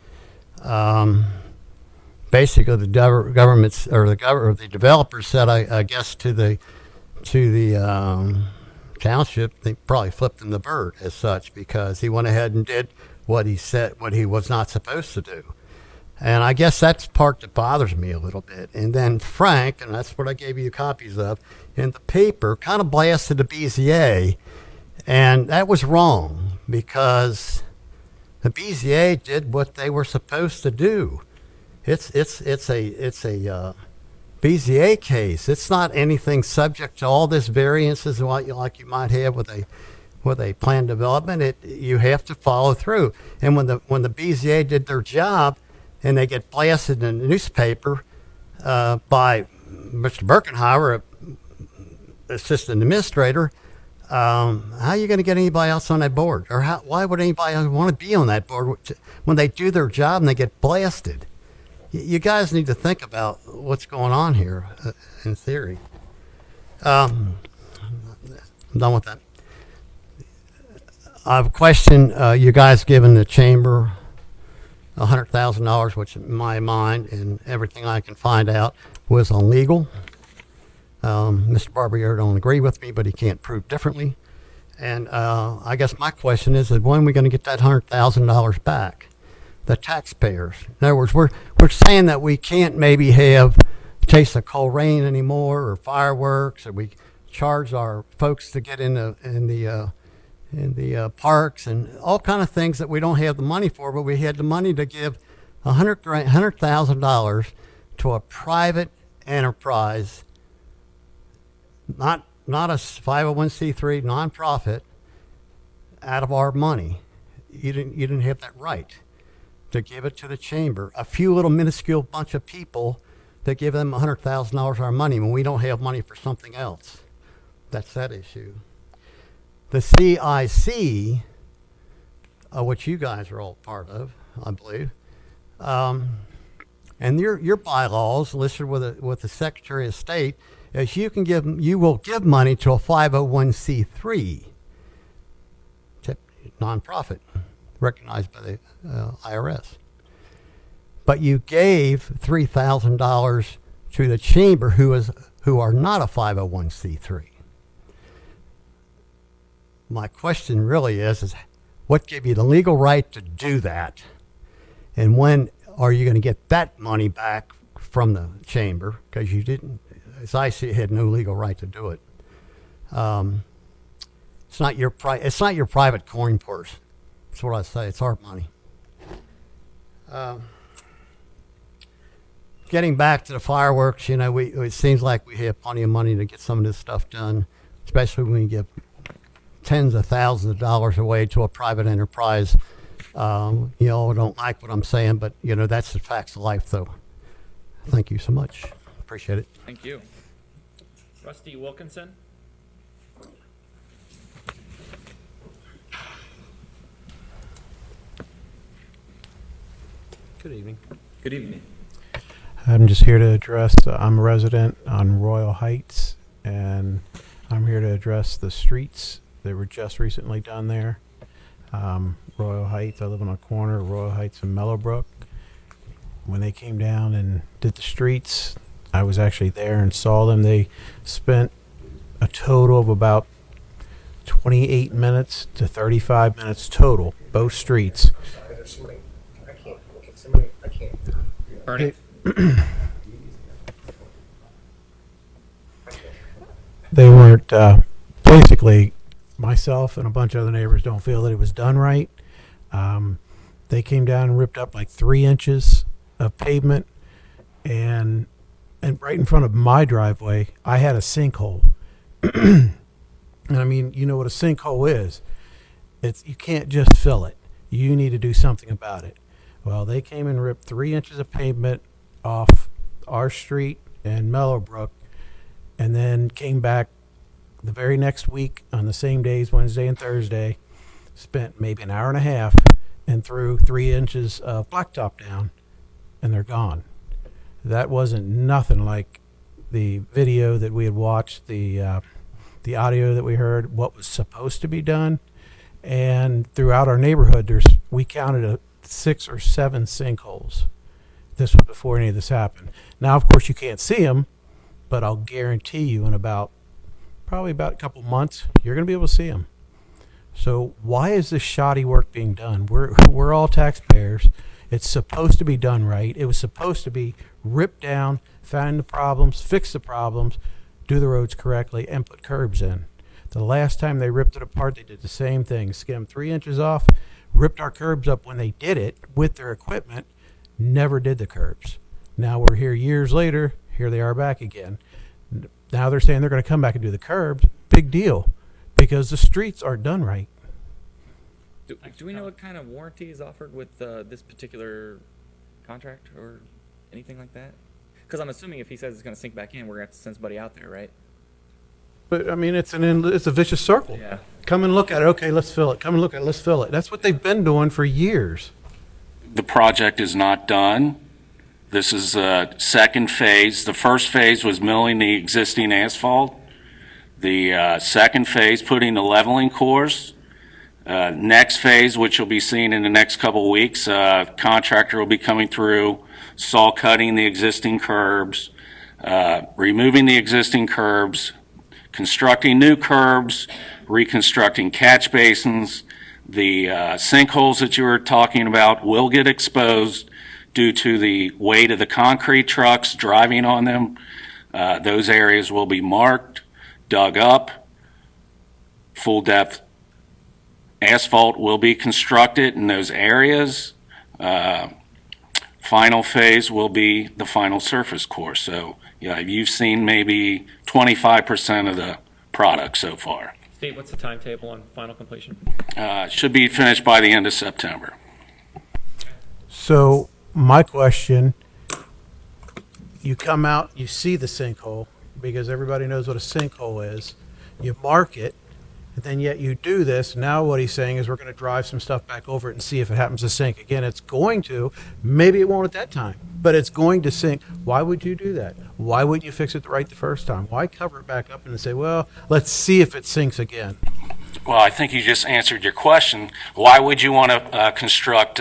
basically the government's or the developer said, I guess to the township, they probably flipped him the bird as such, because he went ahead and did what he said, what he was not supposed to do. And I guess that's the part that bothers me a little bit. And then Frank, and that's what I gave you copies of, in the paper kind of blasted the BZA, and that was wrong, because the BZA did what they were supposed to do. It's a BZA case. It's not anything subject to all this variances like you might have with a planned development. You have to follow through. And when the BZA did their job, and they get blasted in the newspaper by Mr. Birkenhauer, assistant administrator, how are you going to get anybody else on that board? Or why would anybody want to be on that board when they do their job and they get blasted? You guys need to think about what's going on here in theory. I'm done with that. I have a question. You guys given the chamber $100,000, which in my mind and everything I can find out was illegal. Mr. Barbier don't agree with me, but he can't prove differently. And I guess my question is when are we going to get that $100,000 back? The taxpayers. In other words, we're saying that we can't maybe have Taste of Colerain anymore, or fireworks, or we charge our folks to get in the parks and all kind of things that we don't have the money for, but we had the money to give $100,000 to a private enterprise not a 501c3 nonprofit, out of our money. You didn't have that right to give it to the chamber. A few little minuscule bunch of people that give them $100,000 of our money when we don't have money for something else. That's that issue. The CIC, which you guys are all part of, I believe, and your bylaws listed with the Secretary of State is you will give money to a 501c3 nonprofit recognized by the IRS. But you gave $3,000 to the chamber who are not a 501c3. My question really is what gave you the legal right to do that? And when are you going to get that money back from the chamber? Because you didn't, as I see it, had no legal right to do it. It's not your private coin purse. That's what I say. It's our money. Getting back to the fireworks, it seems like we have plenty of money to get some of this stuff done, especially when you give tens of thousands of dollars away to a private enterprise. You all don't like what I'm saying, but that's the facts of life, though. Thank you so much. Appreciate it. Thank you. Rusty Wilkinson. Good evening. Good evening. I'm just here to address, I'm a resident on Royal Heights, and I'm here to address the streets that were just recently done there. Royal Heights, I live on a corner of Royal Heights and Mellowbrook. When they came down and did the streets, I was actually there and saw them. They spent a total of about 28 minutes to 35 minutes total, both streets. Bernie? They weren't, basically, myself and a bunch of other neighbors don't feel that it was done right. They came down and ripped up like 3 inches of pavement, and right in front of my driveway, I had a sinkhole. And I mean, you know what a sinkhole is. You can't just fill it. You need to do something about it. Well, they came and ripped 3 inches of pavement off our street in Mellowbrook, and then came back the very next week on the same days, Wednesday and Thursday, spent maybe an hour and a half and threw 3 inches of blacktop down, and they're gone. That wasn't nothing like the video that we had watched, the audio that we heard, what was supposed to be done. And throughout our neighborhood, we counted 6 or 7 sinkholes. This was before any of this happened. Now, of course, you can't see them, but I'll guarantee you in probably about a couple months, you're going to be able to see them. So why is this shoddy work being done? We're all taxpayers. It's supposed to be done right. It was supposed to be ripped down, find the problems, fix the problems, do the roads correctly, and put curbs in. The last time they ripped it apart, they did the same thing. Skimmed 3 inches off, ripped our curbs up when they did it with their equipment, never did the curbs. Now we're here years later, here they are back again. Now they're saying they're going to come back and do the curbs. Big deal, because the streets are done right. Do we know what kind of warranty is offered with this particular contract or anything like that? Because I'm assuming if he says it's going to sink back in, we're going to have to send somebody out there, right? But I mean, it's a vicious circle. Yeah. Come and look at it. Okay, let's fill it. Come and look at it. Let's fill it. That's what they've been doing for years. The project is not done. This is the second phase. The first phase was milling the existing asphalt. The second phase, putting the leveling course. Next phase, which you'll be seeing in the next couple of weeks, contractor will be coming through, saw cutting the existing curbs, removing the existing curbs, constructing new curbs, reconstructing catch basins. The sinkholes that you were talking about will get exposed due to the weight of the concrete trucks driving on them. Those areas will be marked, dug up, full depth asphalt will be constructed in those areas. Final phase will be the final surface course. So Yeah, you've seen maybe 25% of the product so far. Steve, what's the timetable on final completion? Should be finished by the end of September. So my question, you come out, you see the sinkhole, because everybody knows what a sinkhole is. You mark it, and then yet you do this. Now what he's saying is we're going to drive some stuff back over it and see if it happens to sink. Again, it's going to. Maybe it won't at that time, but it's going to sink. Why would you do that? Why wouldn't you fix it right the first time? Why cover it back up and say, well, let's see if it sinks again? Well, I think you just answered your question. Why would you want to construct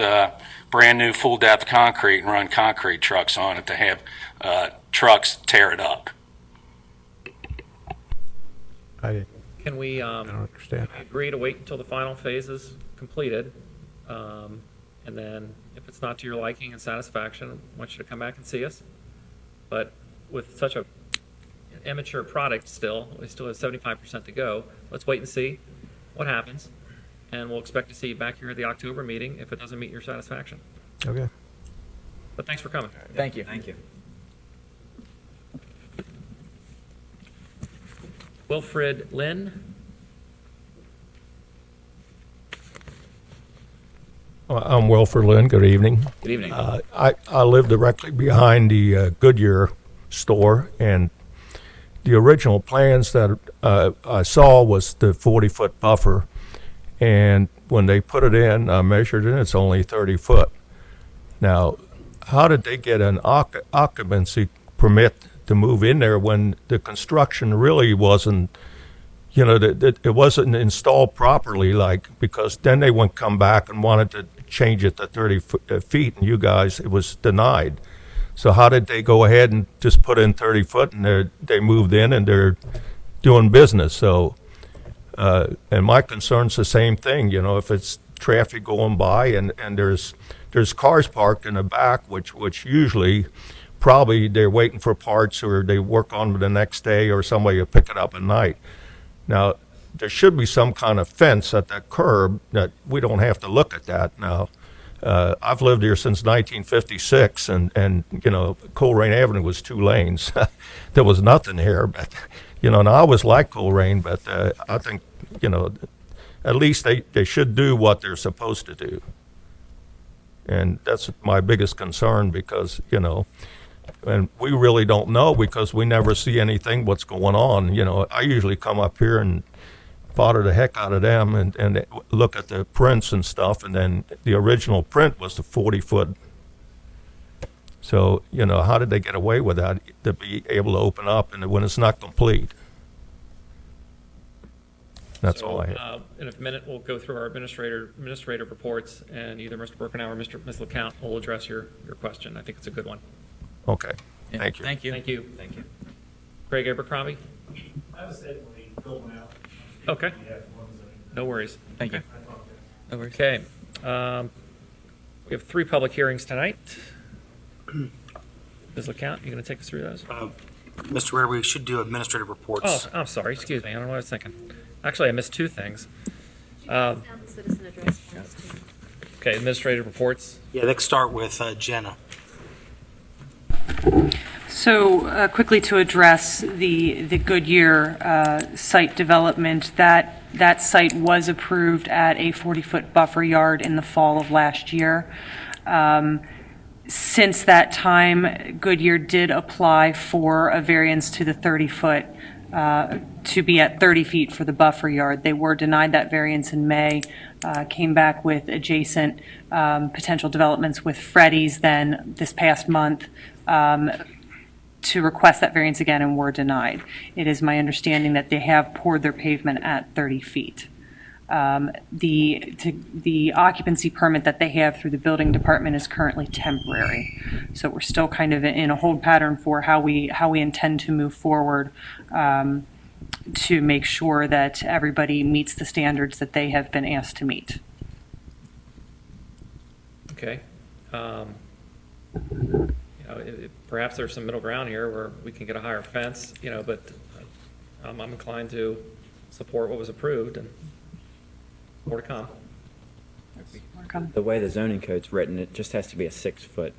brand new full-depth concrete and run concrete trucks on it to have trucks tear it up? Can we I don't understand. agree to wait until the final phase is completed? And then if it's not to your liking and satisfaction, I want you to come back and see us. But with such a immature product still, we still have 75% to go. Let's wait and see what happens. And we'll expect to see you back here at the October meeting if it doesn't meet your satisfaction. Okay. But thanks for coming. Thank you. Thank you. Wilfred Lynn. I'm Wilford Lynn. Good evening. Good evening. I live directly behind the Goodyear store, and the original plans that I saw was the 40-foot buffer, and when they put it in, I measured it, it's only 30 foot. Now, how did they get an occupancy permit to move in there when the construction really wasn't, it wasn't installed properly, because then they wouldn't come back and wanted to change it to 30 feet, and you guys, it was denied. So how did they go ahead and just put in 30 foot, and they moved in and they're doing business? So, and my concern's the same thing, if it's traffic going by and there's cars parked in the back, which usually probably they're waiting for parts or they work on them the next day or somebody will pick it up at night. Now, there should be some kind of fence at that curb that we don't have to look at that now. I've lived here since 1956, and Colerain Avenue was 2 lanes. There was nothing here, but, and I always liked Colerain, but I think, at least they should do what they're supposed to do. And that's my biggest concern because, and we really don't know because we never see anything what's going on. I usually come up here and bother the heck out of them and look at the prints and stuff, and then the original print was the 40-foot. So, how did they get away with that to be able to open up and when it's not complete? That's all I have. In a minute, we'll go through our administrative reports, and either Mr. Birkenauer or Ms. LeCount will address your question. I think it's a good one. Okay. Thank you. Thank you. Thank you. Thank you. Craig Abercrombie? I was definitely building out. Okay. No worries. Thank you. No worries. Okay. We have 3 public hearings tonight. Ms. LeCount, you going to take us through those? Mr. Ritter, we should do administrative reports. Oh, I'm sorry. Excuse me. I don't know what I was thinking. Actually, I missed 2 things. Citizen address forms, too. Okay, administrative reports. Yeah, let's start with Jenna. So quickly to address the Goodyear site development, that site was approved at a 40-foot buffer yard in the fall of last year. Since that time, Goodyear did apply for a variance to the 30-foot to be at 30 feet for the buffer yard. They were denied that variance in May, came back with adjacent potential developments with Freddy's then this past month to request that variance again and were denied. It is my understanding that they have poured their pavement at 30 feet. The occupancy permit that they have through the building department is currently temporary. So we're still kind of in a hold pattern for how we intend to move forward to make sure that everybody meets the standards that they have been asked to meet. Okay. Perhaps there's some middle ground here where we can get a higher fence, but I'm inclined to support what was approved and more to come. The way the zoning code's written, it just has to be a 6-foot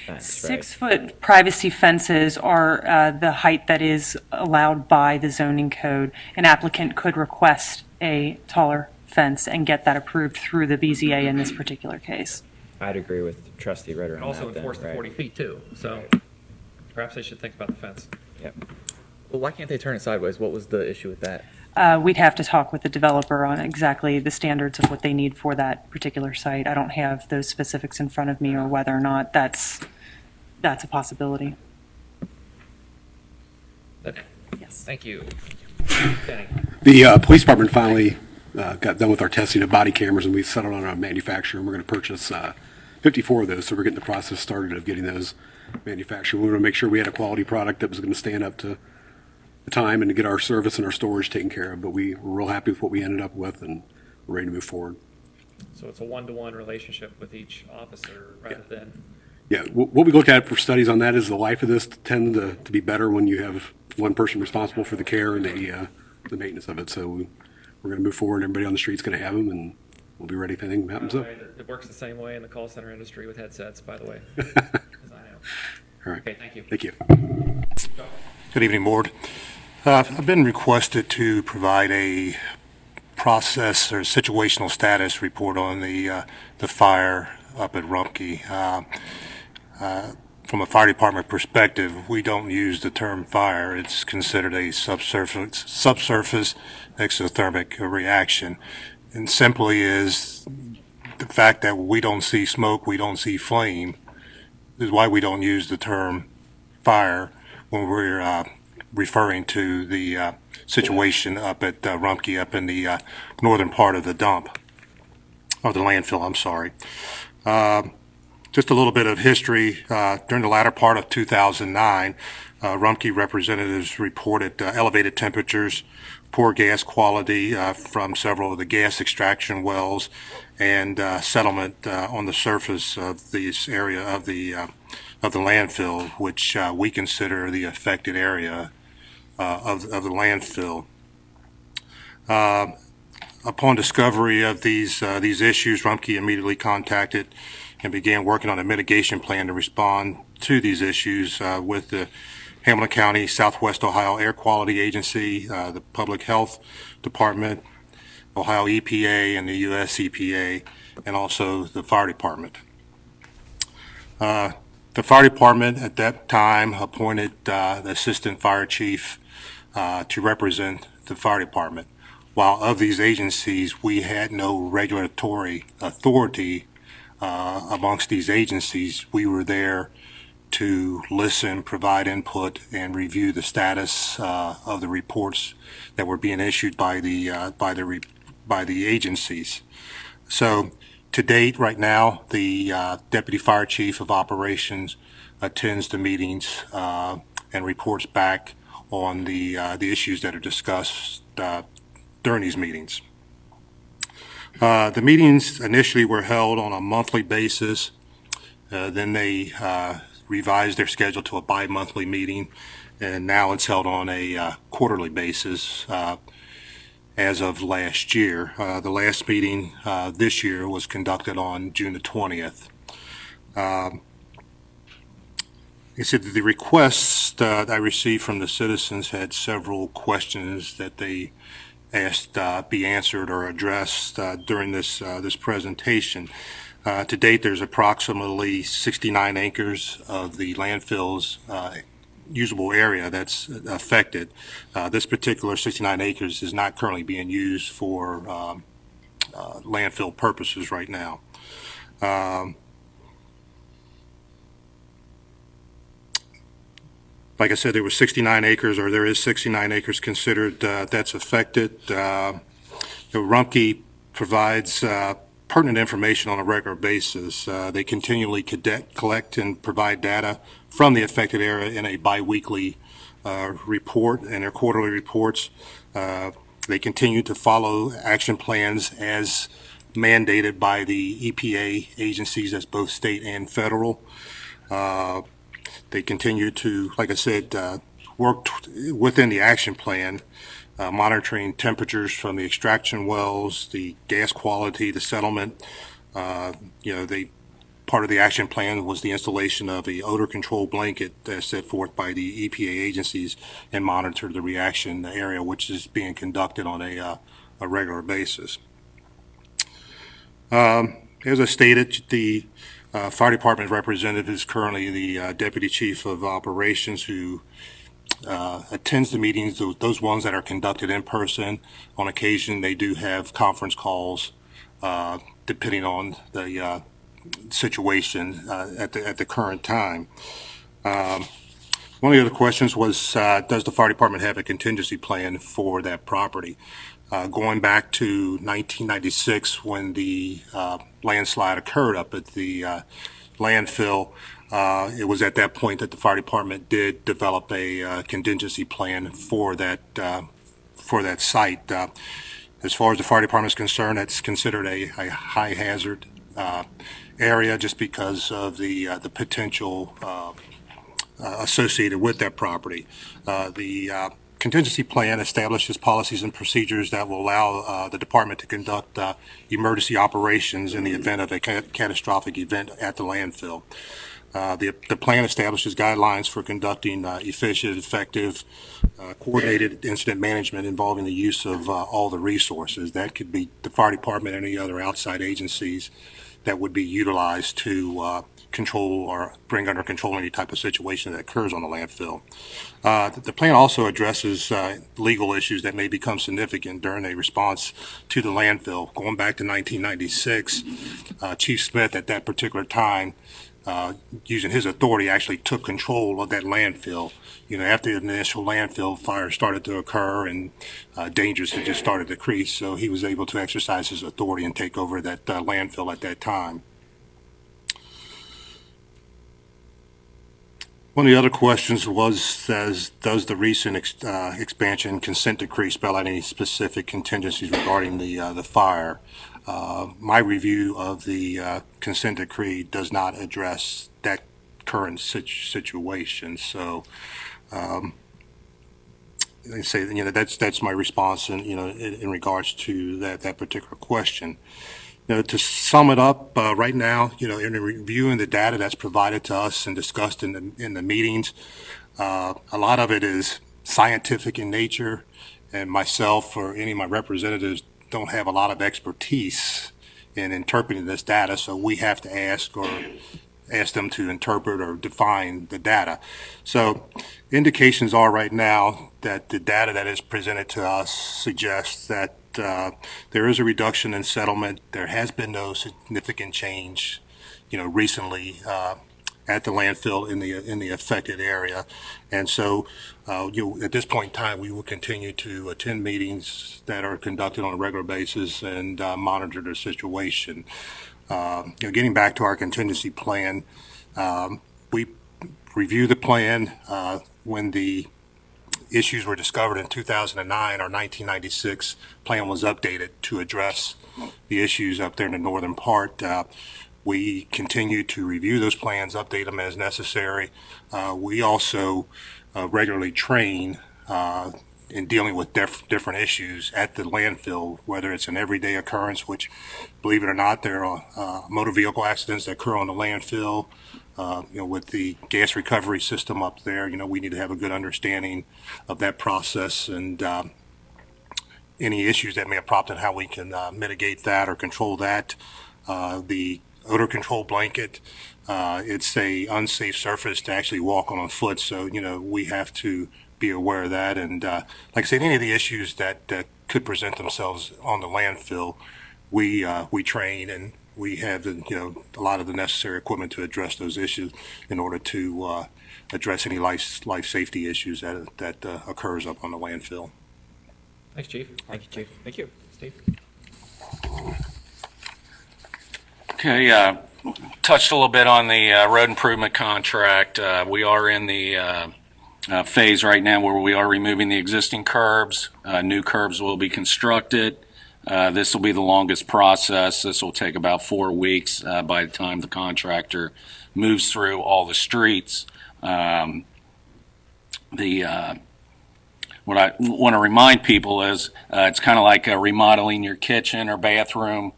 fence, right? 6-foot privacy fences are the height that is allowed by the zoning code. An applicant could request a taller fence and get that approved through the BZA in this particular case. I'd agree with Trustee Ritter on And also that. enforce the right? 40 feet too, so perhaps they should think about the fence. Yep. Well, why can't they turn it sideways? What was the issue with that? We'd have to talk with the developer on exactly the standards of what they need for that particular site. I don't have those specifics in front of me or whether or not that's a possibility. Yes. Thank you. Denny. The police department finally got done with our testing of body cameras, and we've settled on a manufacturer, and we're going to purchase 54 of those, so we're getting the process started of getting those manufactured. We want to make sure we had a quality product that was going to stand up to the time and to get our service and our storage taken care of, but we're real happy with what we ended up with, and we're ready to move forward. So it's a one-to-one relationship with each officer rather than... Yeah, what we look at for studies on that is the life of this tend to be better when you have one person responsible for the care and the maintenance of it. So we're going to move forward. Everybody on the street's going to have them, and we'll be ready if anything happens up. It works the same way in the call center industry with headsets, by the way. As I know. All right. Okay, thank you. Thank you. Good evening, Board. I've been requested to provide a process or situational status report on the fire up at Rumpke. From a fire department perspective, we don't use the term fire. It's considered a subsurface exothermic reaction, and simply is the fact that we don't see smoke, we don't see flame, is why we don't use the term fire when we're referring to the situation up at Rumpke, up in the northern part of the dump, or the landfill, I'm sorry. Just a little bit of history. During the latter part of 2009, Rumpke representatives reported elevated temperatures, poor gas quality from several of the gas extraction wells, and settlement on the surface of this area of the landfill, which we consider the affected area of the landfill. Upon discovery of these issues, Rumpke immediately contacted and began working on a mitigation plan to respond to these issues with the Hamilton County Southwest Ohio Air Quality Agency, the Public Health Department, Ohio EPA, and the U.S. EPA, and also the Fire Department. The Fire Department at that time appointed the Assistant Fire Chief to represent the Fire Department. While of these agencies, we had no regulatory authority amongst these agencies, we were there to listen, provide input, and review the status of the reports that were being issued by the agencies. So, to date, right now, the Deputy Fire Chief of Operations attends the meetings and reports back on the issues that are discussed during these meetings. The meetings initially were held on a monthly basis. Then they revised their schedule to a bi-monthly meeting, and now it's held on a quarterly basis as of last year. The last meeting this year was conducted on June the 20th. He said that the requests that I received from the citizens had several questions that they asked be answered or addressed during this presentation. To date, there's approximately 69 acres of the landfill's usable area that's affected. This particular 69 acres is not currently being used for landfill purposes right now. Like I said, there was 69 acres, or there is 69 acres considered that's affected. Rumpke provides pertinent information on a regular basis. They continually collect and provide data from the affected area in a biweekly report and their quarterly reports. They continue to follow action plans as mandated by the EPA agencies, as both state and federal. They continue to, like I said, work within the action plan, monitoring temperatures from the extraction wells, the gas quality, the settlement. They part of the action plan was the installation of a odor control blanket that's set forth by the EPA agencies and monitor the reaction area, which is being conducted on a regular basis. As I stated, the fire department representative is currently the deputy chief of operations who attends the meetings, those ones that are conducted in person. On occasion, they do have conference calls, depending on the situation at the current time. One of the other questions was, does the fire department have a contingency plan for that property? Going back to 1996, when the landslide occurred up at the landfill, it was at that point that the fire department did develop a contingency plan for that site. As far as the fire department is concerned, it's considered a high hazard area just because of the potential associated with that property. The contingency plan establishes policies and procedures that will allow the department to conduct emergency operations in the event of a catastrophic event at the landfill. The plan establishes guidelines for conducting efficient, effective, coordinated incident management involving the use of all the resources. That could be the fire department and any other outside agencies that would be utilized to control or bring under control any type of situation that occurs on the landfill. The plan also addresses legal issues that may become significant during a response to the landfill. Going back to 1996, Chief Smith at that particular time, using his authority, actually took control of that landfill. You know, after the initial landfill fire started to occur and dangers had just started to decrease, so he was able to exercise his authority and take over that landfill at that time. One of the other questions was, does the recent expansion consent decree spell out any specific contingencies regarding the fire? My review of the consent decree does not address that current situation. So, I say, you know, that's my response, in regards to that particular question. You know, to sum it up, right now, in reviewing the data that's provided to us and discussed in the meetings, a lot of it is scientific in nature, and myself or any of my representatives don't have a lot of expertise in interpreting this data, so we have to ask them to interpret or define the data. So indications are right now that the data that is presented to us suggests that there is a reduction in settlement. There has been no significant change, recently at the landfill in the affected area, and so at this point in time, we will continue to attend meetings that are conducted on a regular basis and monitor the situation. Getting back to our contingency plan, we review the plan when the issues were discovered in 2009. Our 1996 plan was updated to address the issues up there in the northern part. We continue to review those plans, update them as necessary. We also regularly train in dealing with different issues at the landfill, whether it's an everyday occurrence, which, believe it or not, there are motor vehicle accidents that occur on the landfill. With the gas recovery system up there, we need to have a good understanding of that process and any issues that may have prompted how we can mitigate that or control that. The odor control blanket, it's a unsafe surface to actually walk on foot, so we have to be aware of that. And like I said, any of the issues that could present themselves on the landfill, we train, and we have a lot of the necessary equipment to address those issues in order to address any life safety issues that occurs up on the landfill. Thanks, Chief. Thank you, Chief. Thank you, Steve. Okay, touched a little bit on the road improvement contract. We are in the phase right now where we are removing the existing curbs. New curbs will be constructed. This will be the longest process. This will take about 4 weeks by the time the contractor moves through all the streets. What I want to remind people is it's kind of like remodeling your kitchen or bathroom.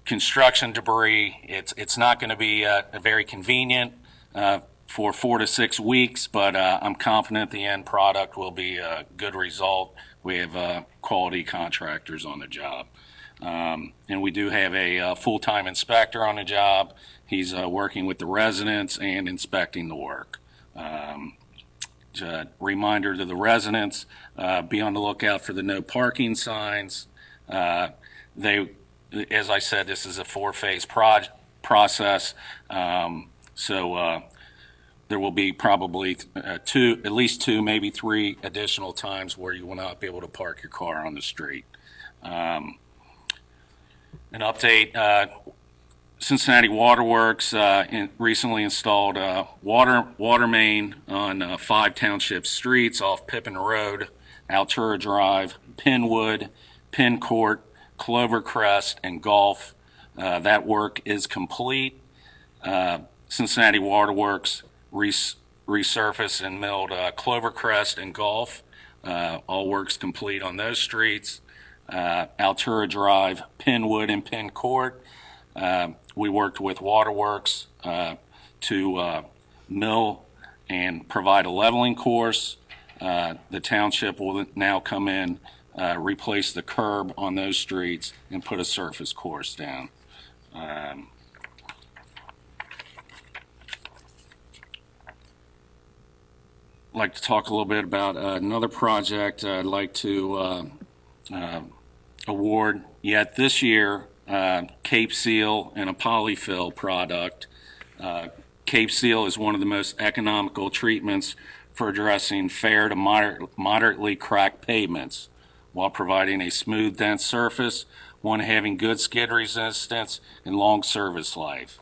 construction debris. It's not going to be very convenient for 4 to 6 weeks, but I'm confident the end product will be a good result. We have quality contractors on the job. And we do have a full-time inspector on the job. He's working with the residents and inspecting the work. Reminder to the residents, be on the lookout for the no parking signs. As I said, this is a 4-phase process. So there will be probably at least 2, maybe 3 additional times where you will not be able to park your car on the street. An update, Cincinnati Waterworks recently installed a water main on 5 township streets off Pippin Road, Altura Drive, Pinwood, Pin Court, Clovercrest, and Gulf. That work is complete. Cincinnati Waterworks resurfaced and milled Clovercrest and Gulf. All works complete on those streets. Altura Drive, Pinwood, and Pin Court. We worked with Waterworks to mill and provide a leveling course. The township will now come in, replace the curb on those streets, and put a surface course down. I'd like to talk a little bit about another project I'd like to award yet this year. Cape Seal and a polyfill product. Cape Seal is one of the most economical treatments for addressing fair to moderately cracked pavements while providing a smooth, dense surface, one having good skid resistance and long service life.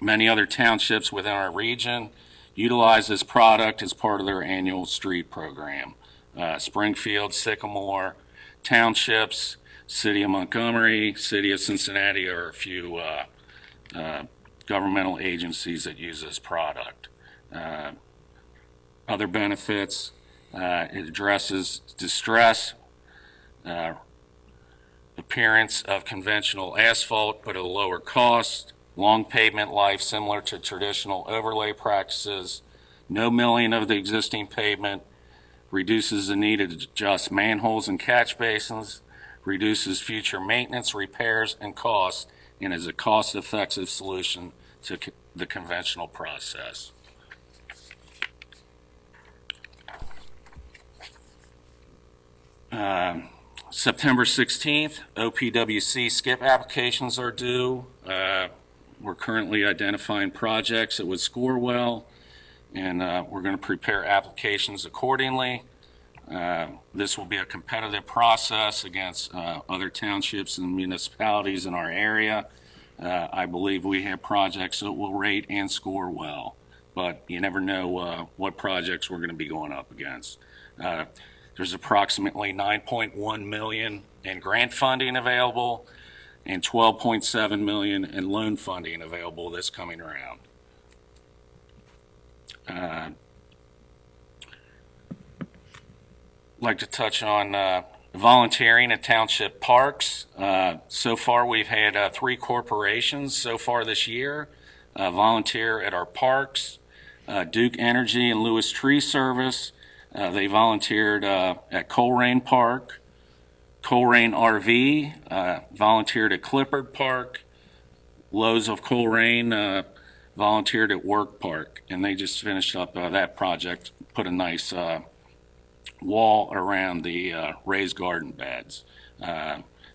Many other townships within our region utilize this product as part of their annual street program. Springfield, Sycamore, townships, City of Montgomery, City of Cincinnati are a few governmental agencies that use this product. Other benefits, it addresses distress, appearance of conventional asphalt but at a lower cost, long pavement life similar to traditional overlay practices, no milling of the existing pavement, reduces the need to adjust manholes and catch basins, reduces future maintenance, repairs, and costs, and is a cost-effective solution to the conventional process. September 16th, OPWC skip applications are due. We're currently identifying projects that would score well, and we're going to prepare applications accordingly. This will be a competitive process against other townships and municipalities in our area. I believe we have projects that will rate and score well, but you never know what projects we're going to be going up against. There's approximately $9.1 million in grant funding available and $12.7 million in loan funding available this coming around. I'd like to touch on volunteering at township parks. So far we've had 3 corporations so far this year volunteer at our parks. Duke Energy and Lewis Tree Service, they volunteered at Colerain Park. Colerain RV volunteered at Clippard Park. Lowe's of Colerain volunteered at Work Park, and they just finished up that project, put a nice wall around the raised garden beds.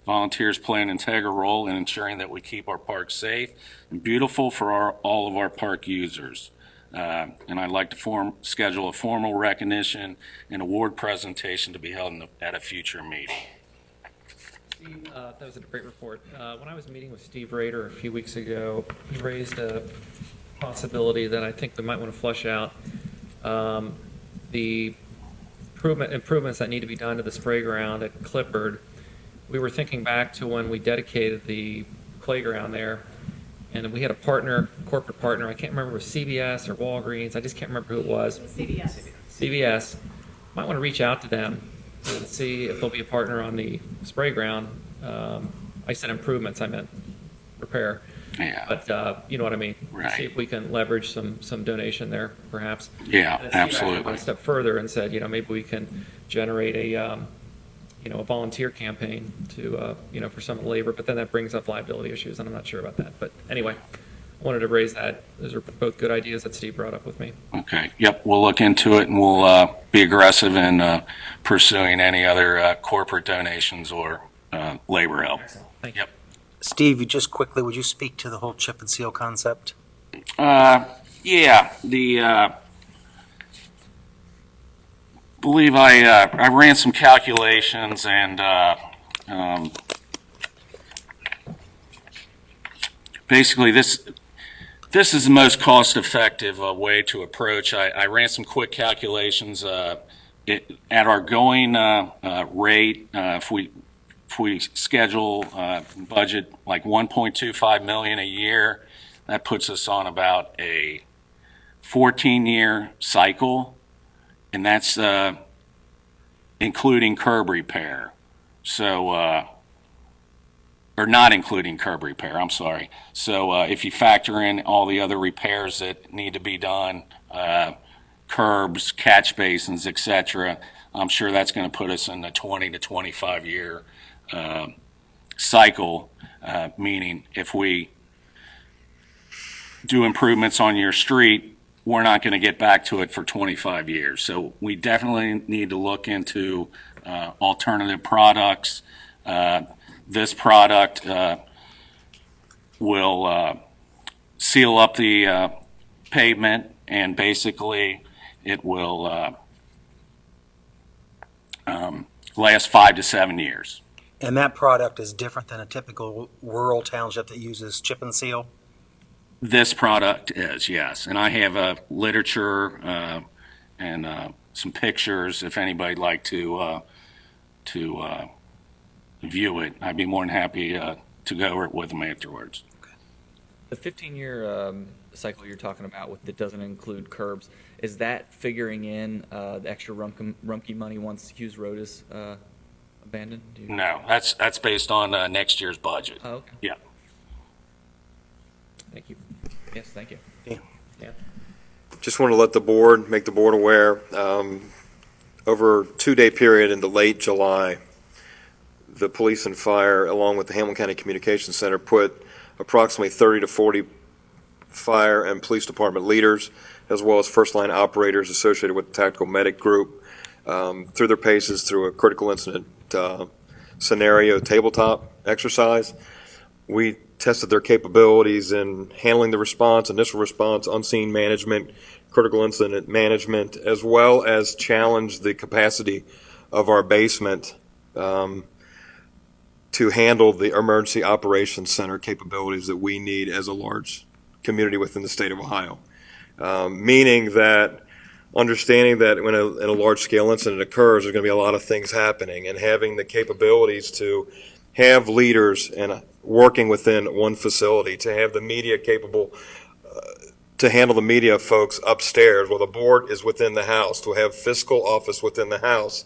Volunteers play an integral role in ensuring that we keep our parks safe and beautiful for all of our park users. And I'd like to schedule a formal recognition and award presentation to be held at a future meeting. Steve, that was a great report. When I was meeting with Steve Rader a few weeks ago, he raised a possibility that I think we might want to flush out. The improvements that need to be done to the spray ground at Clippard. We were thinking back to when we dedicated the playground there, and we had a corporate partner. I can't remember if it was CVS or Walgreens. I just can't remember who it was. CVS. Might want to reach out to them and see if they'll be a partner on the spray ground. I said improvements, I meant repair. Yeah. But, you know what I mean? Right. See if we can leverage some donation there, perhaps. Yeah, And Steve actually absolutely. went a step further and said, maybe we can generate a volunteer campaign to, for some of the labor, but then that brings up liability issues, and I'm not sure about that. But anyway, I wanted to raise that. Those are both good ideas that Steve brought up with me. Okay. Yep. We'll look into it, and we'll be aggressive in pursuing any other corporate donations or labor help. Thank you. Yep. Steve, just quickly, would you speak to the whole chip and seal concept? Yeah. Believe I ran some calculations, and basically this is the most cost-effective way to approach. I ran some quick calculations. At our going rate, if we schedule budget like 1.25 million a year, that puts us on about a 14-year cycle, and that's including curb repair. So, or not including curb repair, I'm sorry. So if you factor in all the other repairs that need to be done, curbs, catch basins, etc., I'm sure that's going to put us in the 20 to 25 year cycle, meaning if we do improvements on your street, we're not going to get back to it for 25 years. So we definitely need to look into alternative products. This product will seal up the pavement, and basically it will last 5 to 7 years. And that product is different than a typical rural township that uses chip and seal? This product is, yes. And I have literature and some pictures if anybody'd like to view it. I'd be more than happy to go over it with them afterwards. The 15-year cycle you're talking about that doesn't include curbs, is that figuring in the extra Rumpke money once Hughes Road is abandoned? No, that's based on next year's budget. Oh, okay. Yeah. Thank you. Yes, thank you. Yeah. Just want to let make the board aware, over a 2-day period into late July, the police and fire, along with the Hamilton County Communications Center, put approximately 30 to 40 fire and police department leaders, as well as first-line operators associated with the Tactical Medic Group, through their paces through a critical incident scenario tabletop exercise. We tested their capabilities in handling the response, initial response, unseen management, critical incident management, as well as challenged the capacity of our basement to handle the emergency operations center capabilities that we need as a large community within the state of Ohio. Meaning that understanding that when in a large-scale incident occurs, there's going to be a lot of things happening, and having the capabilities to have leaders and working within one facility, to have the media capable to handle the media folks upstairs while the board is within the house, to have fiscal office within the house,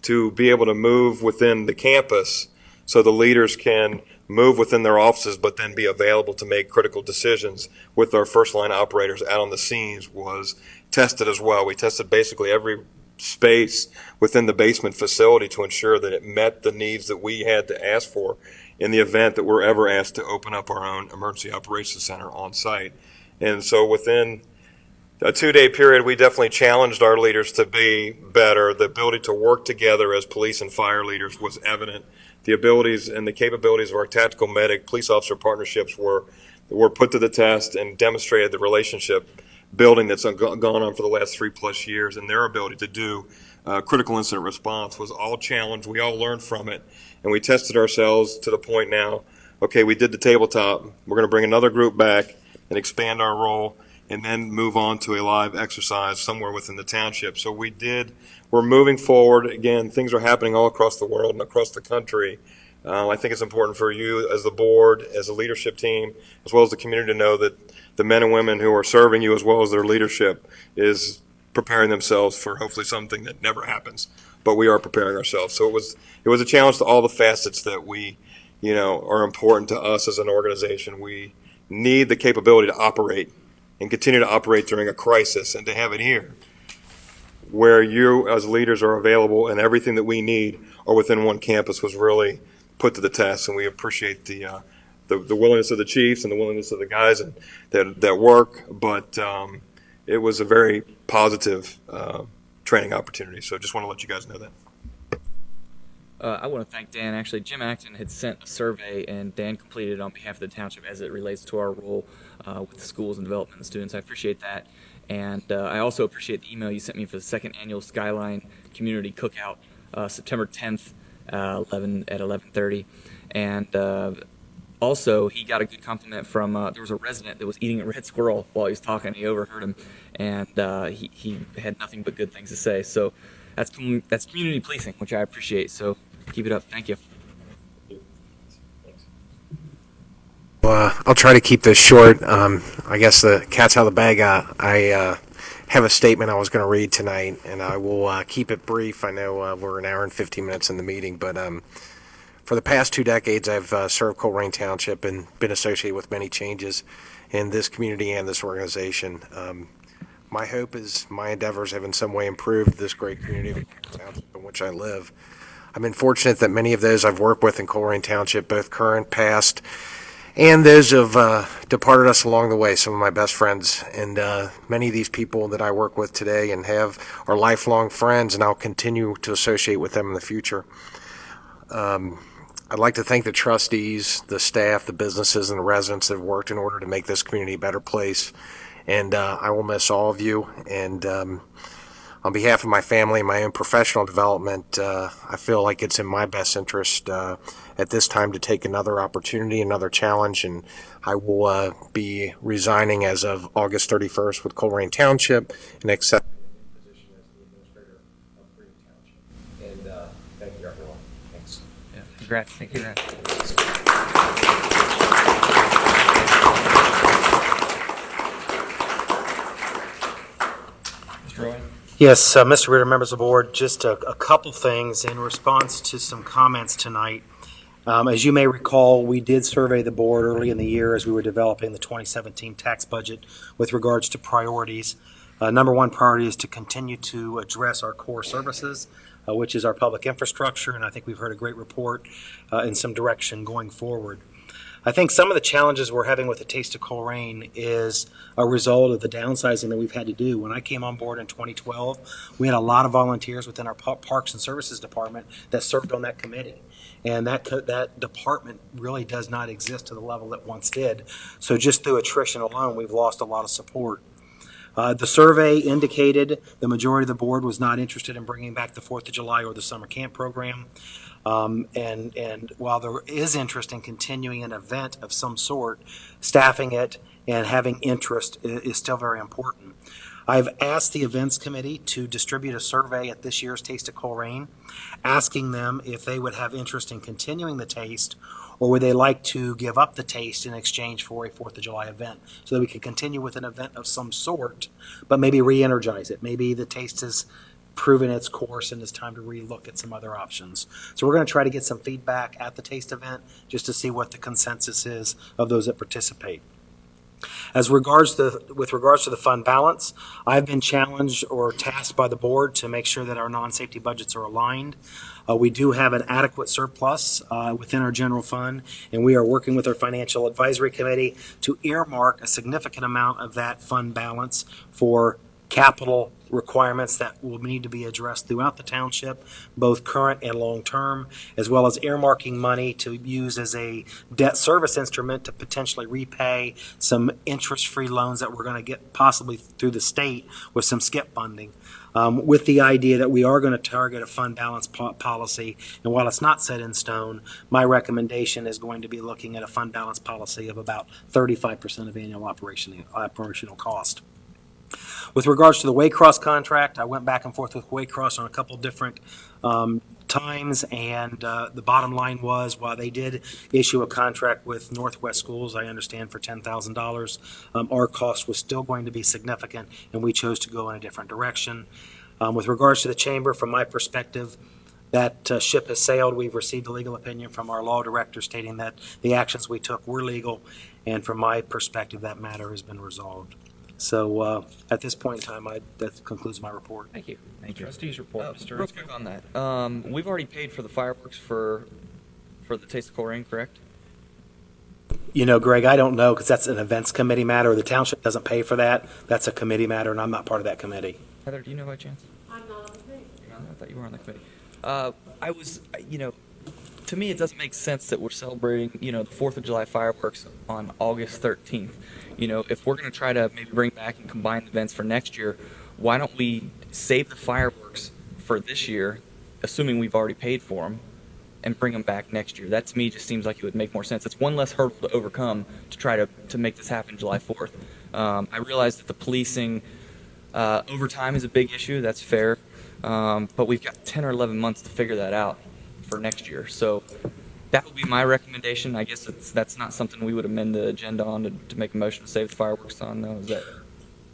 to be able to move within the campus so the leaders can move within their offices but then be available to make critical decisions with our first line operators out on the scenes was tested as well. We tested basically every space within the basement facility to ensure that it met the needs that we had to ask for in the event that we're ever asked to open up our own emergency operations center on site. And so within a 2-day period, we definitely challenged our leaders to be better. The ability to work together as police and fire leaders was evident. The abilities and the capabilities of our tactical medic police officer partnerships were put to the test and demonstrated the relationship building that's gone on for the last 3+ years, and their ability to do critical incident response was all challenged. We all learned from it, and we tested ourselves to the point now, okay, we did the tabletop. We're going to bring another group back and expand our role and then move on to a live exercise somewhere within the township. So we're moving forward. Again, things are happening all across the world and across the country. I think it's important for you as the board, as a leadership team, as well as the community to know that the men and women who are serving you as well as their leadership is preparing themselves for hopefully something that never happens. But we are preparing ourselves. So it was a challenge to all the facets that we are important to us as an organization. We need the capability to operate and continue to operate during a crisis, and to have it here where you as leaders are available and everything that we need are within one campus was really put to the test. And we appreciate the willingness of the chiefs and the willingness of the guys that work, but it was a very positive training opportunity. So just want to let you guys know that. I want to thank Dan. Actually, Jim Acton had sent a survey, and Dan completed it on behalf of the township as it relates to our role with the schools and development of the students. I appreciate that. And I also appreciate the email you sent me for the second annual Skyline Community Cookout, September 10th, 11:30. And also, he got a good compliment from, there was a resident that was eating a red squirrel while he was talking. He overheard him, and he had nothing but good things to say. So that's community policing, which I appreciate. So keep it up. Thank you. I'll try to keep this short. I guess the cat's out of the bag. I have a statement I was going to read tonight, and I will keep it brief. I know we're an hour and 15 minutes in the meeting, but for the past 2 decades, I've served Colerain Township and been associated with many changes in this community and this organization. My hope is my endeavors have in some way improved this great community of Township in which I live. I've been fortunate that many of those I've worked with in Colerain Township, both current, past, and those have departed us along the way, some of my best friends. And many of these people that I work with today and are lifelong friends, and I'll continue to associate with them in the future. I'd like to thank the trustees, the staff, the businesses, and the residents that have worked in order to make this community a better place. And I will miss all of you. And on behalf of my family and my own professional development, I feel like it's in my best interest at this time to take another opportunity, another challenge, and I will be resigning as of August 31st with Colerain Township and accept the position as the administrator of Green Township. And thank you, everyone. Thanks. Yeah, congrats. Thank you. Mr. Roy? Yes, Mr. Ritter, members of the board, just a couple things in response to some comments tonight. As you may recall, we did survey the board early in the year as we were developing the 2017 tax budget with regards to priorities. Number one priority is to continue to address our core services, which is our public infrastructure, and I think we've heard a great report in some direction going forward. I think some of the challenges we're having with the Taste of Colerain is a result of the downsizing that we've had to do. When I came on board in 2012, we had a lot of volunteers within our Parks and Services department that served on that committee. And that department really does not exist to the level that once did. So just through attrition alone, we've lost a lot of support. The survey indicated the majority of the board was not interested in bringing back the 4th of July or the summer camp program. And while there is interest in continuing an event of some sort, staffing it and having interest is still very important. I've asked the events committee to distribute a survey at this year's Taste of Colerain, asking them if they would have interest in continuing the taste, or would they like to give up the taste in exchange for a 4th of July event, so that we could continue with an event of some sort, but maybe re-energize it. Maybe the taste has proven its course and it's time to re-look at some other options. So we're going to try to get some feedback at the taste event just to see what the consensus is of those that participate. With regards to the fund balance, I've been challenged or tasked by the board to make sure that our non-safety budgets are aligned. We do have an adequate surplus within our general fund, and we are working with our financial advisory committee to earmark a significant amount of that fund balance for capital requirements that will need to be addressed throughout the township, both current and long-term, as well as earmarking money to use as a debt service instrument to potentially repay some interest-free loans that we're going to get possibly through the state with some skip funding, with the idea that we are going to target a fund balance policy. And while it's not set in stone, my recommendation is going to be looking at a fund balance policy of about 35% of annual operational cost. With regards to the Waycross contract, I went back and forth with Waycross on a couple different times, and the bottom line was, while they did issue a contract with Northwest Schools, I understand for $10,000, our cost was still going to be significant, and we chose to go in a different direction. With regards to the chamber, from my perspective, That ship has sailed. We've received a legal opinion from our law director stating that the actions we took were legal, and from my perspective, that matter has been resolved. So at this point in time, that concludes my report. Thank you. Trustees report, Mr. Real quick on that. We've already paid for the fireworks for the Taste of Colerain, correct? You know, Greg, I don't know because that's an events committee matter. The township doesn't pay for that. That's a committee matter, and I'm not part of that committee. Heather, do you know by chance? I'm not on the committee. I thought you were on the committee. I was, to me, it doesn't make sense that we're celebrating, the 4th of July fireworks on August 13th. If we're going to try to maybe bring back and combine events for next year, why don't we save the fireworks for this year, assuming we've already paid for them, and bring them back next year? That to me just seems like it would make more sense. It's one less hurdle to overcome to try to make this happen July 4th. I realize that the policing overtime is a big issue. That's fair. But we've got 10 or 11 months to figure that out for next year. So that would be my recommendation. I guess that's not something we would amend the agenda on to make a motion to save the fireworks on, though. Is that?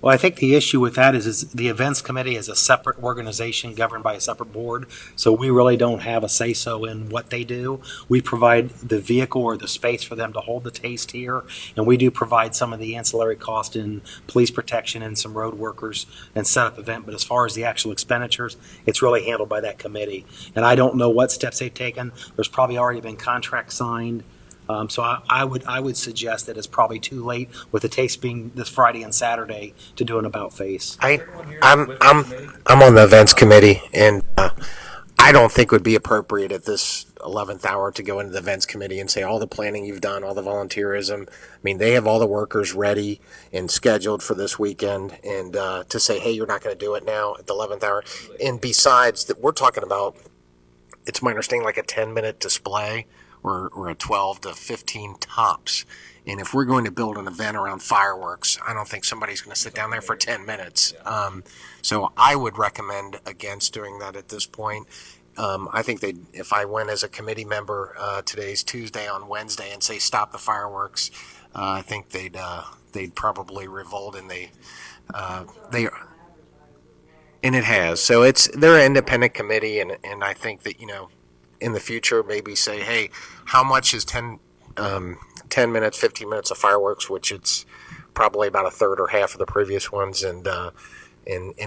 Well, I think the issue with that is the events committee is a separate organization governed by a separate board, so we really don't have a say-so in what they do. We provide the vehicle or the space for them to hold the taste here, and we do provide some of the ancillary cost in police protection and some road workers and set up event, but as far as the actual expenditures, it's really handled by that committee. And I don't know what steps they've taken. There's probably already been contracts signed. So I would suggest that it's probably too late with the taste being this Friday and Saturday to do an about face. I'm on the events committee, and I don't think it would be appropriate at this 11th hour to go into the events committee and say all the planning you've done, all the volunteerism. I mean, they have all the workers ready and scheduled for this weekend, and to say, hey, you're not going to do it now at the 11th hour. And besides, that we're talking about, it's my understanding, like a 10-minute display. Or a 12 to 15 tops. And if we're going to build an event around fireworks, I don't think somebody's going to sit down there for 10 minutes. So I would recommend against doing that at this point. I think if I went as a committee member, today's Tuesday, on Wednesday, and say stop the fireworks, I think they'd probably revolt, and they and it has. So they're an independent committee, and I think that in the future, maybe say, hey, how much is 10 minutes, 15 minutes of fireworks, which it's probably about a third or half of the previous ones, and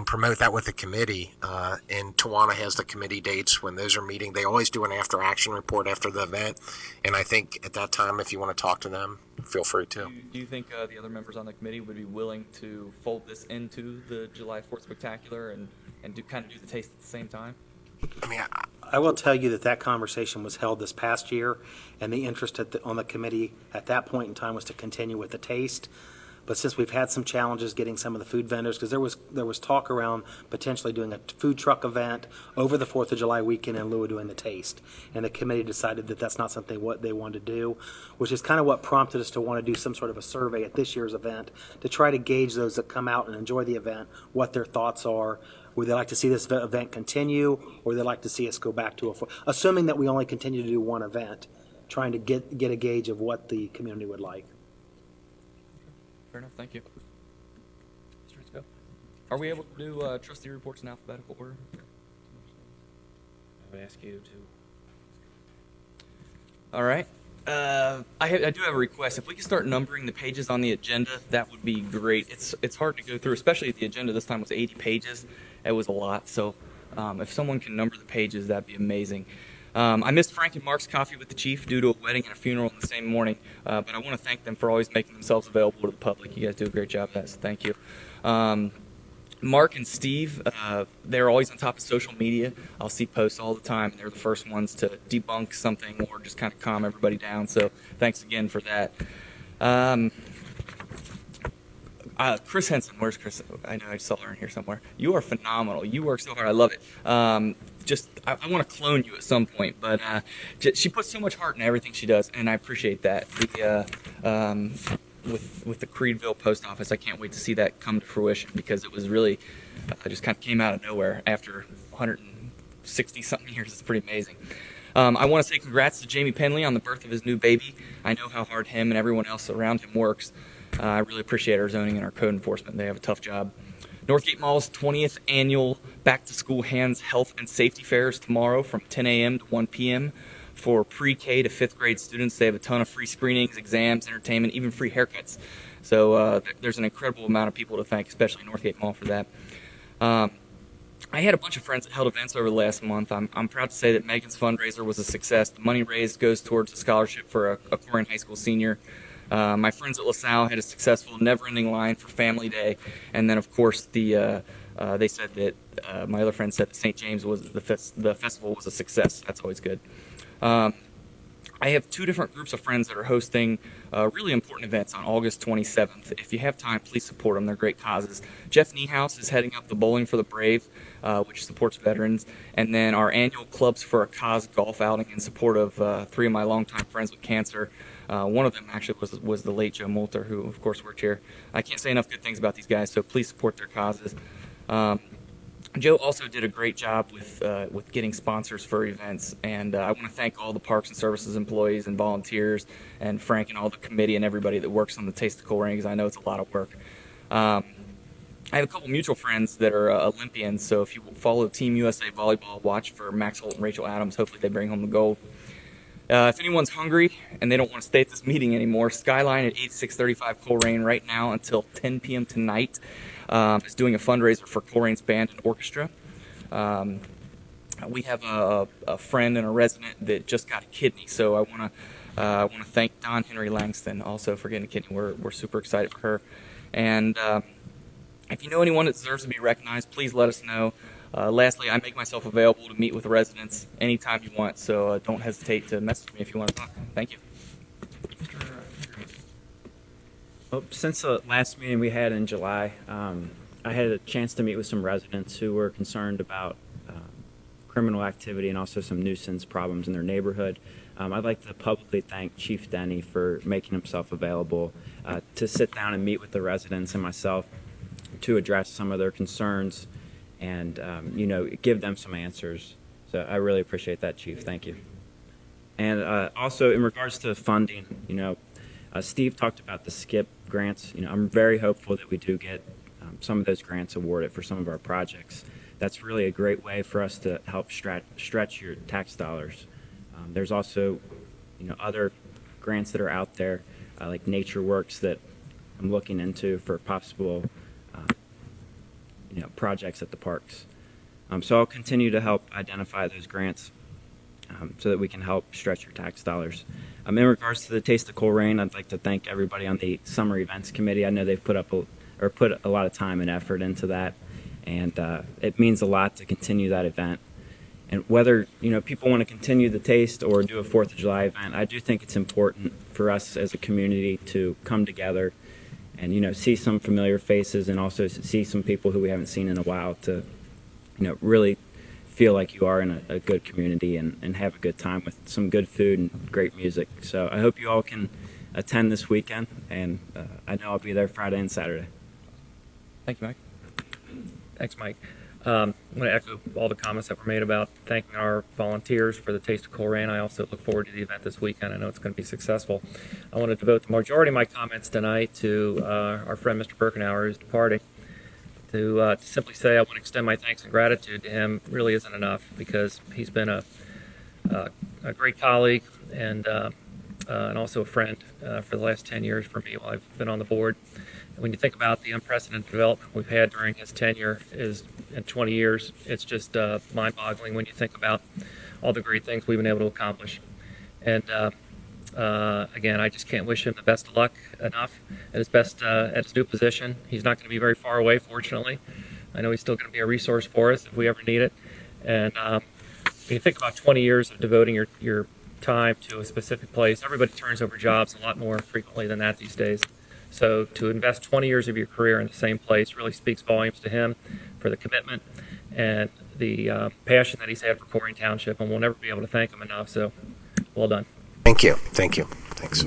promote that with the committee. And Tawana has the committee dates when those are meeting. They always do an after-action report after the event, and I think at that time, if you want to talk to them, feel free to. Do you think the other members on the committee would be willing to fold this into the July 4th Spectacular and kind of do the taste at the same time? I mean, I will tell you that conversation was held this past year, and the interest on the committee at that point in time was to continue with the taste. But since we've had some challenges getting some of the food vendors, because there was talk around potentially doing a food truck event over the 4th of July weekend in lieu of doing the taste, and the committee decided that that's not something what they wanted to do, which is kind of what prompted us to want to do some sort of a survey at this year's event to try to gauge those that come out and enjoy the event, what their thoughts are. Would they like to see this event continue, or would they like to see us go back to assuming that we only continue to do one event, trying to get a gauge of what the community would like. Fair enough, thank you. Are we able to do trustee reports in alphabetical order? I would ask you to. All right. I do have a request. If we could start numbering the pages on the agenda, that would be great. It's hard to go through, especially the agenda this time was 80 pages. It was a lot. So if someone can number the pages, that'd be amazing. I missed Frank and Mark's coffee with the chief due to a wedding and a funeral in the same morning, but I want to thank them for always making themselves available to the public. You guys do a great job at that, so thank you. Mark and Steve, they're always on top of social media. I'll see posts all the time. They're the first ones to debunk something or just kind of calm everybody down, so thanks again for that. Chris Henson, where's Chris? I know I saw her in here somewhere. You are phenomenal. You work so hard. I love it. I want to clone you at some point, but she puts so much heart in everything she does, and I appreciate that. With the Creedville post office, I can't wait to see that come to fruition, because it was really just kind of came out of nowhere after 160 something years. It's pretty amazing. I want to say congrats to Jamie Penley on the birth of his new baby. I know how hard him and everyone else around him works. I really appreciate our zoning and our code enforcement. They have a tough job. Northgate Mall's 20th annual Back to School Hands Health and Safety Fair is tomorrow from 10 a.m. to 1 p.m. for pre-K to 5th grade students. They have a ton of free screenings, exams, entertainment, even free haircuts. So there's an incredible amount of people to thank, especially Northgate Mall, for that. I had a bunch of friends that held events over the last month. I'm proud to say that Megan's fundraiser was a success. The money raised goes towards a scholarship for a Colerain High School senior. My friends at LaSalle had a successful Never-Ending Line for Family Day. And then, of course, they said that my other friend said that St. James was the festival was a success. That's always good. I have two different groups of friends that are hosting really important events on August 27th. If you have time, please support them. They're great causes. Jeff Niehaus is heading up the Bowling for the Brave, which supports veterans. And then our annual Clubs for a Cause golf outing in support of three of my longtime friends with cancer. One of them actually was the late Joe Moulter, who, of course, worked here. I can't say enough good things about these guys, so please support their causes. Joe also did a great job with getting sponsors for events, and I want to thank all the Parks and Services employees and volunteers, and Frank and all the committee and everybody that works on the Taste of Colerain, because I know it's a lot of work. I have a couple mutual friends that are Olympians, so if you follow Team USA Volleyball, watch for Max Holt and Rachel Adams. Hopefully they bring home the gold. If anyone's hungry and they don't want to stay at this meeting anymore, Skyline at 8635 Colerain right now until 10 p.m. tonight is doing a fundraiser for Colerain's band and orchestra. We have a friend and a resident that just got a kidney, so I want to thank Don Henry Langston also for getting a kidney. We're super excited for her. And if you know anyone that deserves to be recognized, please let us know. Lastly, I make myself available to meet with residents anytime you want, so don't hesitate to message me if you want to talk. Thank you. Well, since the last meeting we had in July, I had a chance to meet with some residents who were concerned about criminal activity and also some nuisance problems in their neighborhood. I'd like to publicly thank Chief Denny for making himself available to sit down and meet with the residents and myself to address some of their concerns and give them some answers. So I really appreciate that, Chief. Thank you. And also in regards to funding, Steve talked about the SCIP grants. I'm very hopeful that we do get some of those grants awarded for some of our projects. That's really a great way for us to help stretch your tax dollars. There's also, other grants that are out there, like Nature Works, that I'm looking into for possible projects at the parks. So I'll continue to help identify those grants so that we can help stretch your tax dollars. In regards to the Taste of Colerain, I'd like to thank everybody on the Summer Events Committee. I know they've put a lot of time and effort into that, and it means a lot to continue that event. And whether people want to continue the Taste or do a 4th of July event, I do think it's important for us as a community to come together and see some familiar faces and also see some people who we haven't seen in a while to really feel like you are in a good community and have a good time with some good food and great music. So I hope you all can attend this weekend, and I know I'll be there Friday and Saturday. Thank you, Mike. Thanks, Mike. I'm going to echo all the comments that were made about thanking our volunteers for the Taste of Colerain. I also look forward to the event this weekend. I know it's going to be successful. I want to devote the majority of my comments tonight to our friend Mr. Birkenauer, who's departing. To simply say I want to extend my thanks and gratitude to him really isn't enough, because he's been a great colleague and also a friend for the last 10 years for me while I've been on the board. And when you think about the unprecedented development we've had during his tenure in 20 years, it's just mind-boggling when you think about all the great things we've been able to accomplish. And again, I just can't wish him the best of luck enough at his new position. He's not going to be very far away, fortunately. I know he's still going to be a resource for us if we ever need it. And when you think about 20 years of devoting your time to a specific place, everybody turns over jobs a lot more frequently than that these days. So to invest 20 years of your career in the same place really speaks volumes to him for the commitment and the passion that he's had for Colerain Township, and we'll never be able to thank him enough. So well done. Thank you. Thank you. Thanks.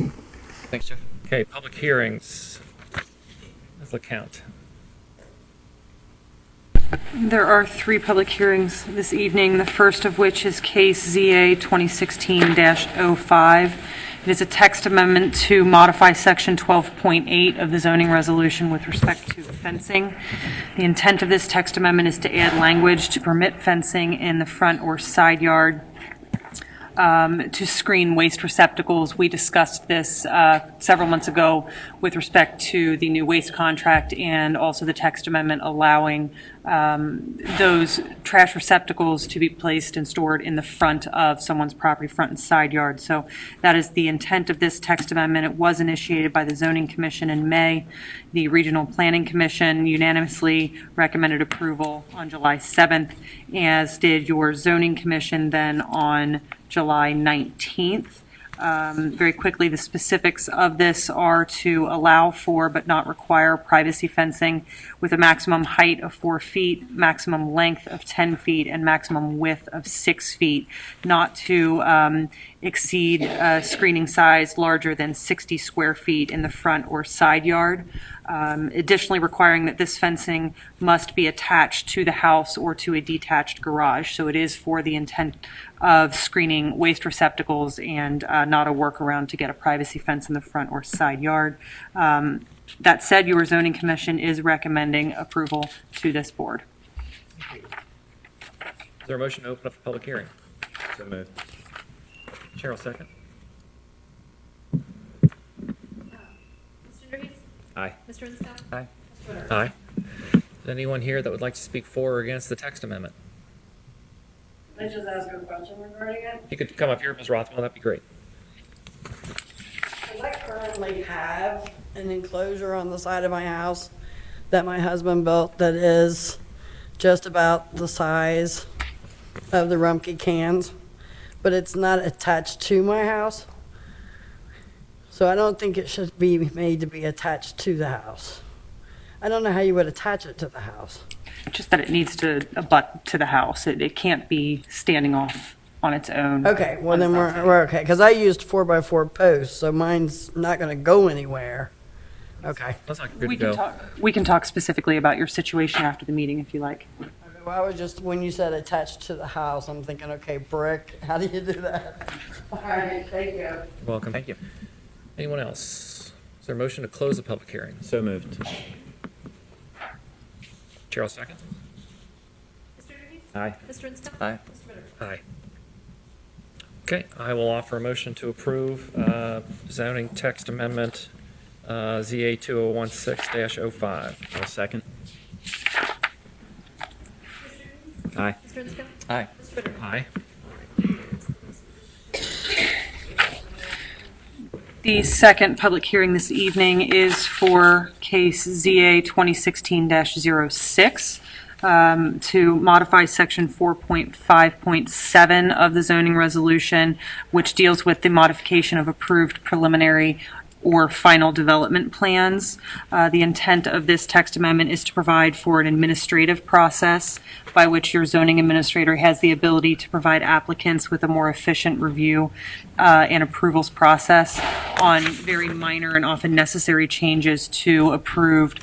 Thanks, Jeff. Okay, public hearings. Let's look count. There are 3 public hearings this evening, the first of which is case ZA 2016-05. It is a text amendment to modify section 12.8 of the zoning resolution with respect to fencing. The intent of this text amendment is to add language to permit fencing in the front or side yard to screen waste receptacles. We discussed this several months ago with respect to the new waste contract and also the text amendment allowing those trash receptacles to be placed and stored in the front of someone's property, front and side yard. So that is the intent of this text amendment. It was initiated by the Zoning Commission in May. The Regional Planning Commission unanimously recommended approval on July 7th, as did your Zoning Commission then on July 19th. Very quickly, the specifics of this are to allow for but not require privacy fencing with a maximum height of 4 feet, maximum length of 10 feet, and maximum width of 6 feet, not to exceed screening size larger than 60 square feet in the front or side yard. Additionally, requiring that this fencing must be attached to the house or to a detached garage. So it is for the intent of screening waste receptacles and not a workaround to get a privacy fence in the front or side yard. That said, your Zoning Commission is recommending approval to this board. Is there a motion to open up the public hearing? So moved. Cheryl, second. Mr. Dries? Aye. Mr. Inscow? Aye. Mr. Winter? Aye. Is anyone here that would like to speak for or against the text amendment? Can I just ask a question regarding it? If you could come up here, Ms. Rothwell, that'd be great. Because I currently have an enclosure on the side of my house that my husband built that is just about the size of the Rumpke cans, but it's not attached to my house. So I don't think it should be made to be attached to the house. I don't know how you would attach it to the house. Just that it needs to abut to the house. It can't be standing off on its own. Okay, well then we're okay, because I used 4x4 posts, so mine's not going to go anywhere. Okay. That's not good We to can go. talk. We can talk specifically about your situation after the meeting if you like. Well, I was just, when you said attached to the house, I'm thinking, okay, brick, how do you do that? All right, thank you. You're welcome. Thank you. Anyone else? Is there a motion to close the public hearing? So moved. Cheryl, second. Mr. Dries? Aye. Mr. Inscow? Aye. Mr. Winter? Aye. Okay, I will offer a motion to approve zoning text amendment ZA 2016-05. I'll second. Aye. Mr. Inscow? Aye. Mr. Winter? Aye. The second public hearing this evening is for case ZA 2016-06 to modify section 4.5.7 of the zoning resolution, which deals with the modification of approved preliminary or final development plans. The intent of this text amendment is to provide for an administrative process by which your zoning administrator has the ability to provide applicants with a more efficient review and approvals process on very minor and often necessary changes to approved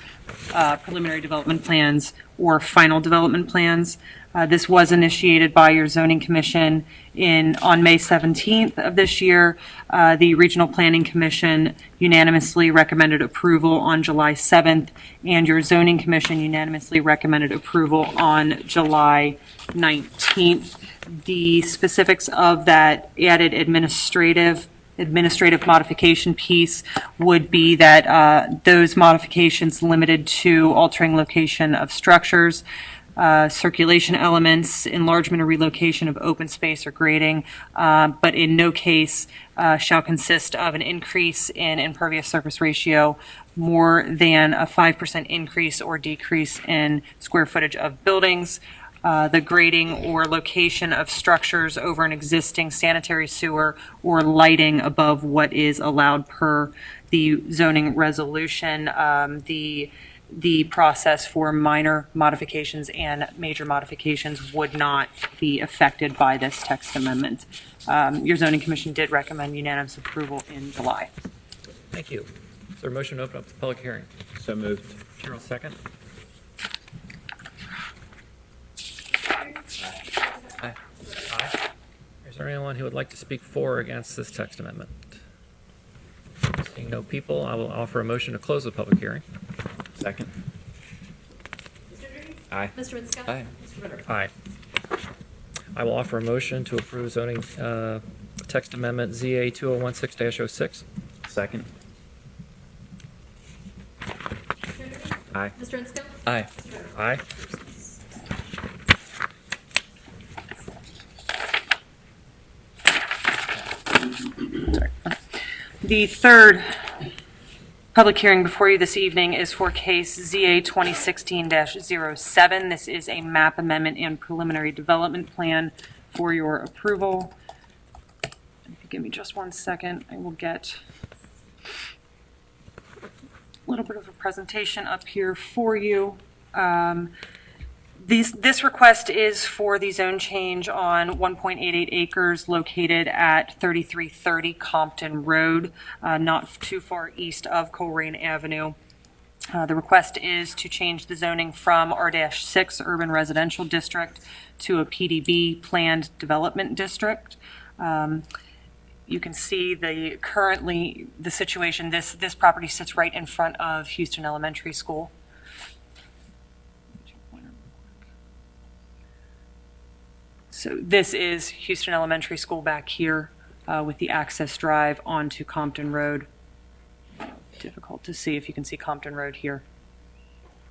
preliminary development plans or final development plans. This was initiated by your Zoning Commission on May 17th of this year. The Regional Planning Commission unanimously recommended approval on July 7th, and your Zoning Commission unanimously recommended approval on July 19th. The specifics of that added administrative modification piece would be that those modifications limited to altering location of structures, circulation elements, enlargement or relocation of open space or grading, but in no case shall consist of an increase in impervious surface ratio more than a 5% increase or decrease in square footage of buildings, the grading or location of structures over an existing sanitary sewer, or lighting above what is allowed per the zoning resolution. The process for minor modifications and major modifications would not be affected by this text amendment. Your Zoning Commission did recommend unanimous approval in July. Thank you. Is there a motion to open up the public hearing? So moved. Cheryl, second. there anyone who would like to speak for or against this text amendment? Seeing no people, I will offer a motion to close the public hearing. Second. Mr. Dries? Aye. Mr. Mitzko? Aye. Mr. Ritter? Aye. I will offer a motion to approve zoning text amendment ZA 2016-06. Second. Mr. Dries? Aye. Mr. Mitzko? Aye. Mr. Ritter? Aye. The third public hearing before you this evening is for case ZA 2016-07. This is a map amendment and preliminary development plan for your approval. If you give me just 1 second, I will get a little bit of a presentation up here for you. This request is for the zone change on 1.88 acres located at 3330 Compton Road, not too far east of Colerain Avenue. The request is to change the zoning from R-6 Urban Residential District to a PDB Planned Development District. You can see currently the situation. This property sits right in front of Houston Elementary School. So this is Houston Elementary School back here with the access drive onto Compton Road. Difficult to see if you can see Compton Road here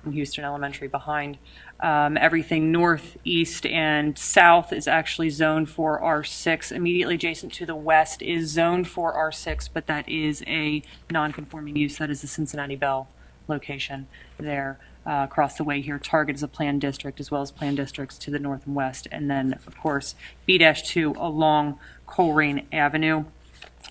and Houston Elementary behind. Everything north, east, and south is actually zoned for R6. Immediately adjacent to the west is zoned for R6, but that is a non-conforming use. That is the Cincinnati Bell location there. Across the way here, Target is a planned district as well as planned districts to the north and west. And then, of course, B-2 along Colerain Avenue.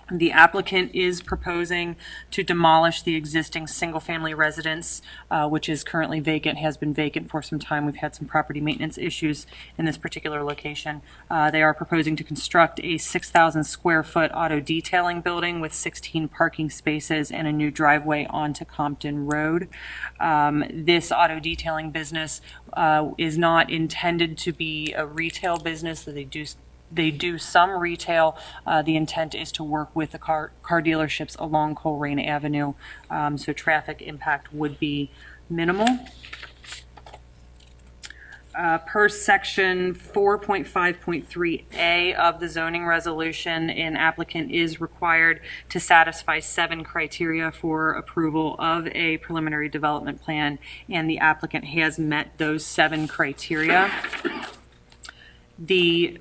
The applicant is proposing to demolish the existing single-family residence, which is currently vacant, has been vacant for some time. We've had some property maintenance issues in this particular location. They are proposing to construct a 6,000 square foot auto detailing building with 16 parking spaces and a new driveway onto Compton Road. This auto detailing business is not intended to be a retail business, so they do some retail. The intent is to work with the car dealerships along Colerain Avenue, so traffic impact would be minimal. Per section 4.5.3A of the zoning resolution, an applicant is required to satisfy 7 criteria for approval of a preliminary development plan, and the applicant has met those 7 criteria. The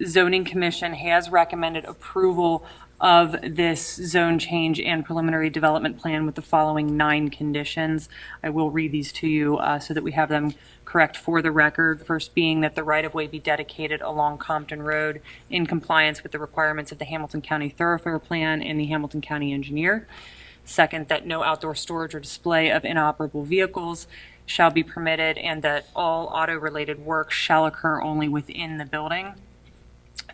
Zoning Commission has recommended approval of this zone change and preliminary development plan with the following 9 conditions. I will read these to you so that we have them correct for the record. First being that the right-of-way be dedicated along Compton Road in compliance with the requirements of the Hamilton County Thoroughfare Plan and the Hamilton County Engineer. Second, that no outdoor storage or display of inoperable vehicles shall be permitted, and that all auto-related work shall occur only within the building.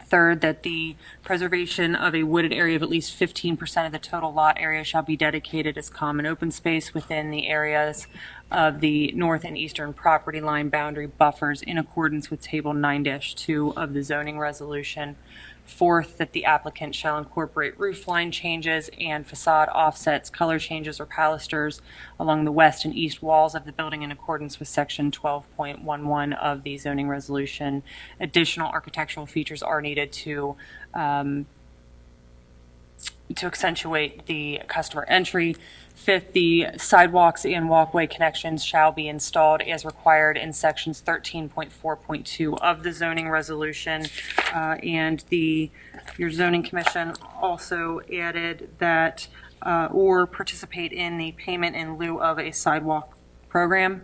Third, that the preservation of a wooded area of at least 15% of the total lot area shall be dedicated as common open space within the areas of the north and eastern property line boundary buffers in accordance with Table 9-2 of the zoning resolution. Fourth, that the applicant shall incorporate roof line changes and facade offsets, color changes, or pilasters along the west and east walls of the building in accordance with Section 12.11 of the zoning resolution. Additional architectural features are needed to accentuate the customer entry. Fifth, the sidewalks and walkway connections shall be installed as required in sections 13.4.2 of the zoning resolution. And your zoning commission also added that or participate in the payment in lieu of a sidewalk program.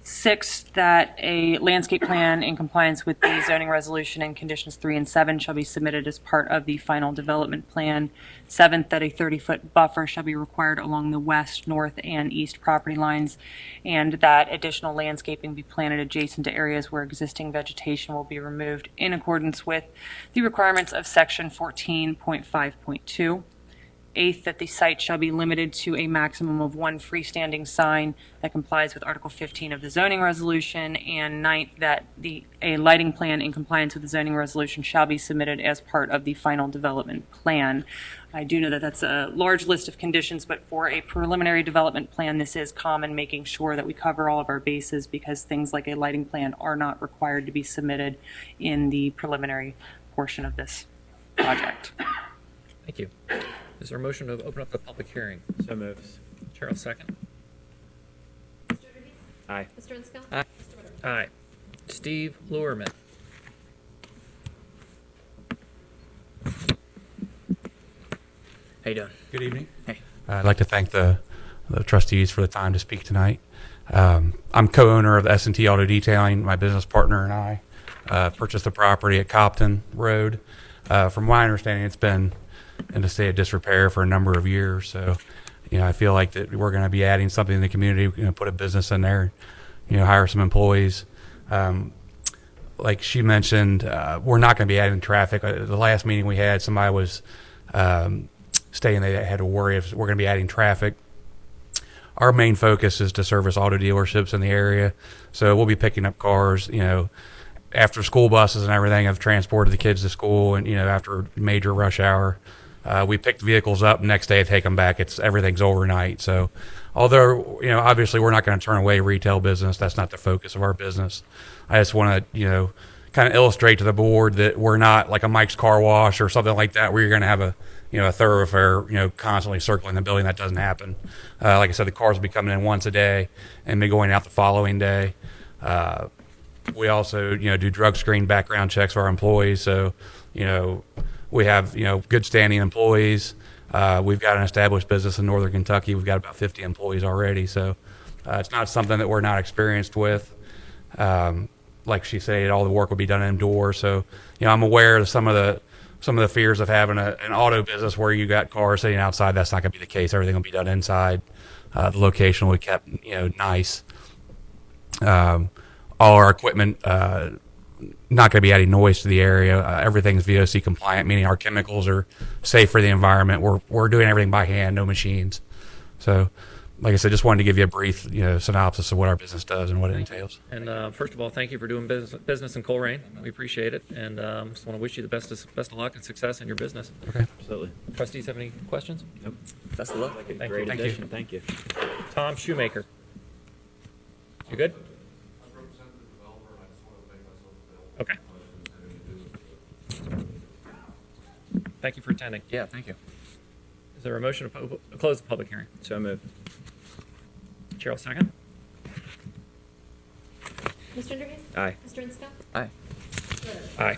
Sixth, that a landscape plan in compliance with the zoning resolution and conditions 3 and 7 shall be submitted as part of the final development plan. Seventh, that a 30-foot buffer shall be required along the west, north, and east property lines, and that additional landscaping be planted adjacent to areas where existing vegetation will be removed in accordance with the requirements of Section 14.5.2. Eighth, that the site shall be limited to a maximum of one freestanding sign that complies with Article 15 of the zoning resolution. And ninth, that a lighting plan in compliance with the zoning resolution shall be submitted as part of the final development plan. I do know that that's a large list of conditions, but for a preliminary development plan, this is common, making sure that we cover all of our bases, because things like a lighting plan are not required to be submitted in the preliminary portion of this project. Thank you. Is there a motion to open up the public hearing? So moves. Cheryl, second. Mr. Rudy? Aye. Mr. Inskel? Aye. Mr. Ritter? Aye. Steve Luerman. How you doing? Good evening. Hey. I'd like to thank the trustees for the time to speak tonight. I'm co-owner of the S&T Auto Detailing. My business partner and I purchased the property at Copton Road. From my understanding, it's been in a state of disrepair for a number of years. So, I feel like that we're going to be adding something in the community. We're going to put a business in there, hire some employees. Like she mentioned, we're not going to be adding traffic. The last meeting we had, somebody was stating they had to worry if we're going to be adding traffic. Our main focus is to service auto dealerships in the area. So we'll be picking up cars, after school buses and everything have transported the kids to school, and, after major rush hour. We pick the vehicles up, next day take them back. Everything's overnight. So although, obviously we're not going to turn away retail business, that's not the focus of our business. I just want to, kind of illustrate to the board that we're not like a Mike's Car Wash or something like that, where you're going to have a thoroughfare, constantly circling the building. That doesn't happen. Like I said, the cars will be coming in once a day and be going out the following day. We also, do drug screen background checks for our employees. So, we have, good standing employees. We've got an established business in Northern Kentucky. We've got about 50 employees already. So it's not something that we're not experienced with. Like she said, all the work will be done indoors. So, I'm aware of some of the fears of having an auto business where you got cars sitting outside. That's not going to be the case. Everything will be done inside. The location will be kept, nice. All our equipment, not going to be adding noise to the area. Everything's VOC compliant, meaning our chemicals are safe for the environment. We're doing everything by hand, no machines. So, like I said, just wanted to give you a brief, synopsis of what our business does and what it entails. And first of all, thank you for doing business in Colerain. We appreciate it, and just want to wish you the best of luck and success in your business. Okay. Absolutely. Trustees have any questions? Nope. Best of luck. Great addition. Thank you. Tom Shoemaker. You good? Okay. Thank you for attending. Yeah, thank you. Is there a motion to close the public hearing? So moved. Cheryl, second. Mr. Enderby? Aye. Mr. Inskel? Aye. Mr. Ritter? Aye.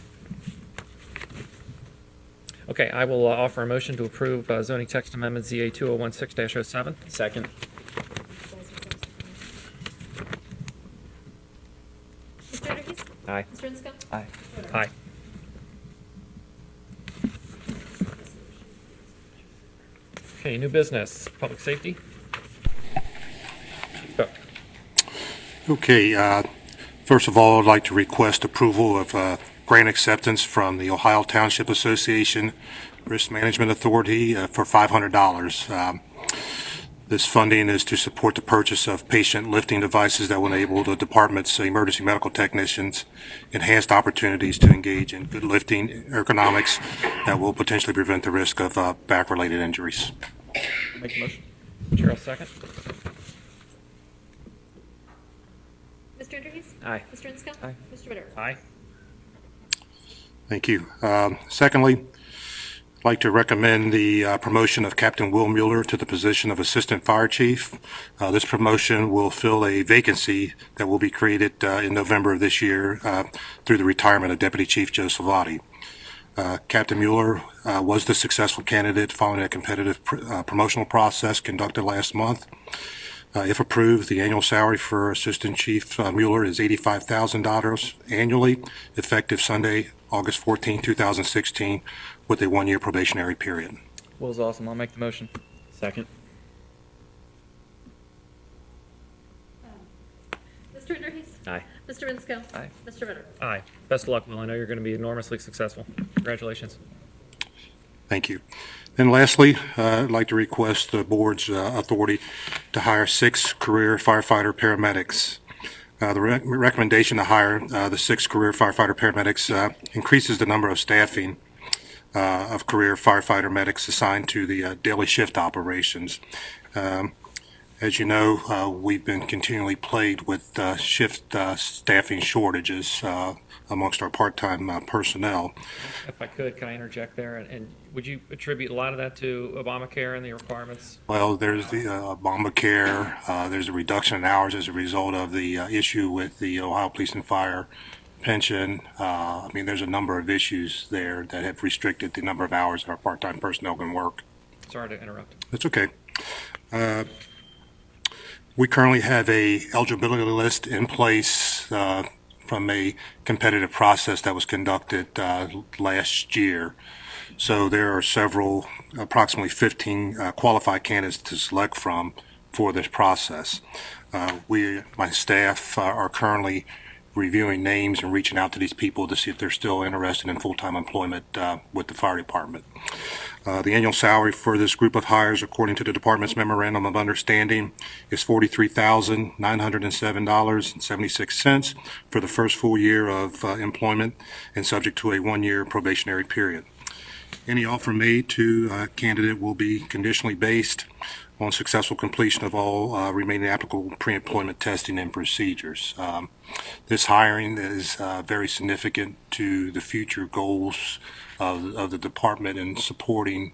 Okay, I will offer a motion to approve zoning text amendment ZA 2016-07. Second. Mr. Enderby? Aye. Mr. Inskel? Aye. Aye. Okay, new business, public safety. Go. Okay, first of all, I'd like to request approval of grant acceptance from the Ohio Township Association Risk Management Authority for $500. This funding is to support the purchase of patient lifting devices that will enable the department's emergency medical technicians enhanced opportunities to engage in good lifting ergonomics that will potentially prevent the risk of back-related injuries. Make the motion. Cheryl, second. Mr. Enderby? Aye. Mr. Inskel? Aye. Mr. Ritter? Aye. Thank you. Secondly, I'd like to recommend the promotion of Captain Will Mueller to the position of Assistant Fire Chief. This promotion will fill a vacancy that will be created in November of this year through the retirement of Deputy Chief Joe Salvati. Captain Mueller was the successful candidate following a competitive promotional process conducted last month. If approved, the annual salary for Assistant Chief Mueller is $85,000 annually, effective Sunday, August 14, 2016, with a one-year probationary period. Will's awesome. I'll make the motion. Second. Mr. Enderby? Aye. Mr. Inskel? Aye. Mr. Ritter? Aye. Best of luck, Will. I know you're going to be enormously successful. Congratulations. Thank you. And lastly, I'd like to request the board's authority to hire 6 career firefighter paramedics. The recommendation to hire the 6 career firefighter paramedics increases the number of staffing of career firefighter medics assigned to the daily shift operations. As you know, we've been continually plagued with shift staffing shortages amongst our part-time personnel. If I could, can I interject there? And would you attribute a lot of that to Obamacare and the requirements? Well, there's the Obamacare, there's a reduction in hours as a result of the issue with the Ohio Police and Fire pension. I mean, there's a number of issues there that have restricted the number of hours that our part-time personnel can work. Sorry to interrupt. That's okay. We currently have a eligibility list in place from a competitive process that was conducted last year. So there are several, approximately 15 qualified candidates to select from for this process. My staff are currently reviewing names and reaching out to these people to see if they're still interested in full-time employment with the fire department. The annual salary for this group of hires, according to the department's memorandum of understanding, is $43,907.76 for the first full year of employment and subject to a 1-year probationary period. Any offer made to a candidate will be conditionally based on successful completion of all remaining applicable pre-employment testing and procedures. This hiring is very significant to the future goals of the department in supporting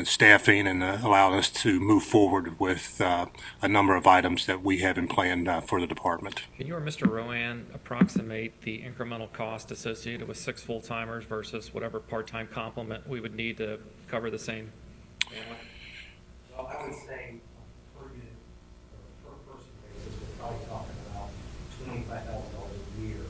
staffing and allowing us to move forward with a number of items that we have in plan for the department. Can you or Mr. Rowan approximate the incremental cost associated with 6 full-timers versus whatever part-time complement we would need to cover the same family? Well, I would say per unit or per person basis, we're probably talking about $25,000 a year.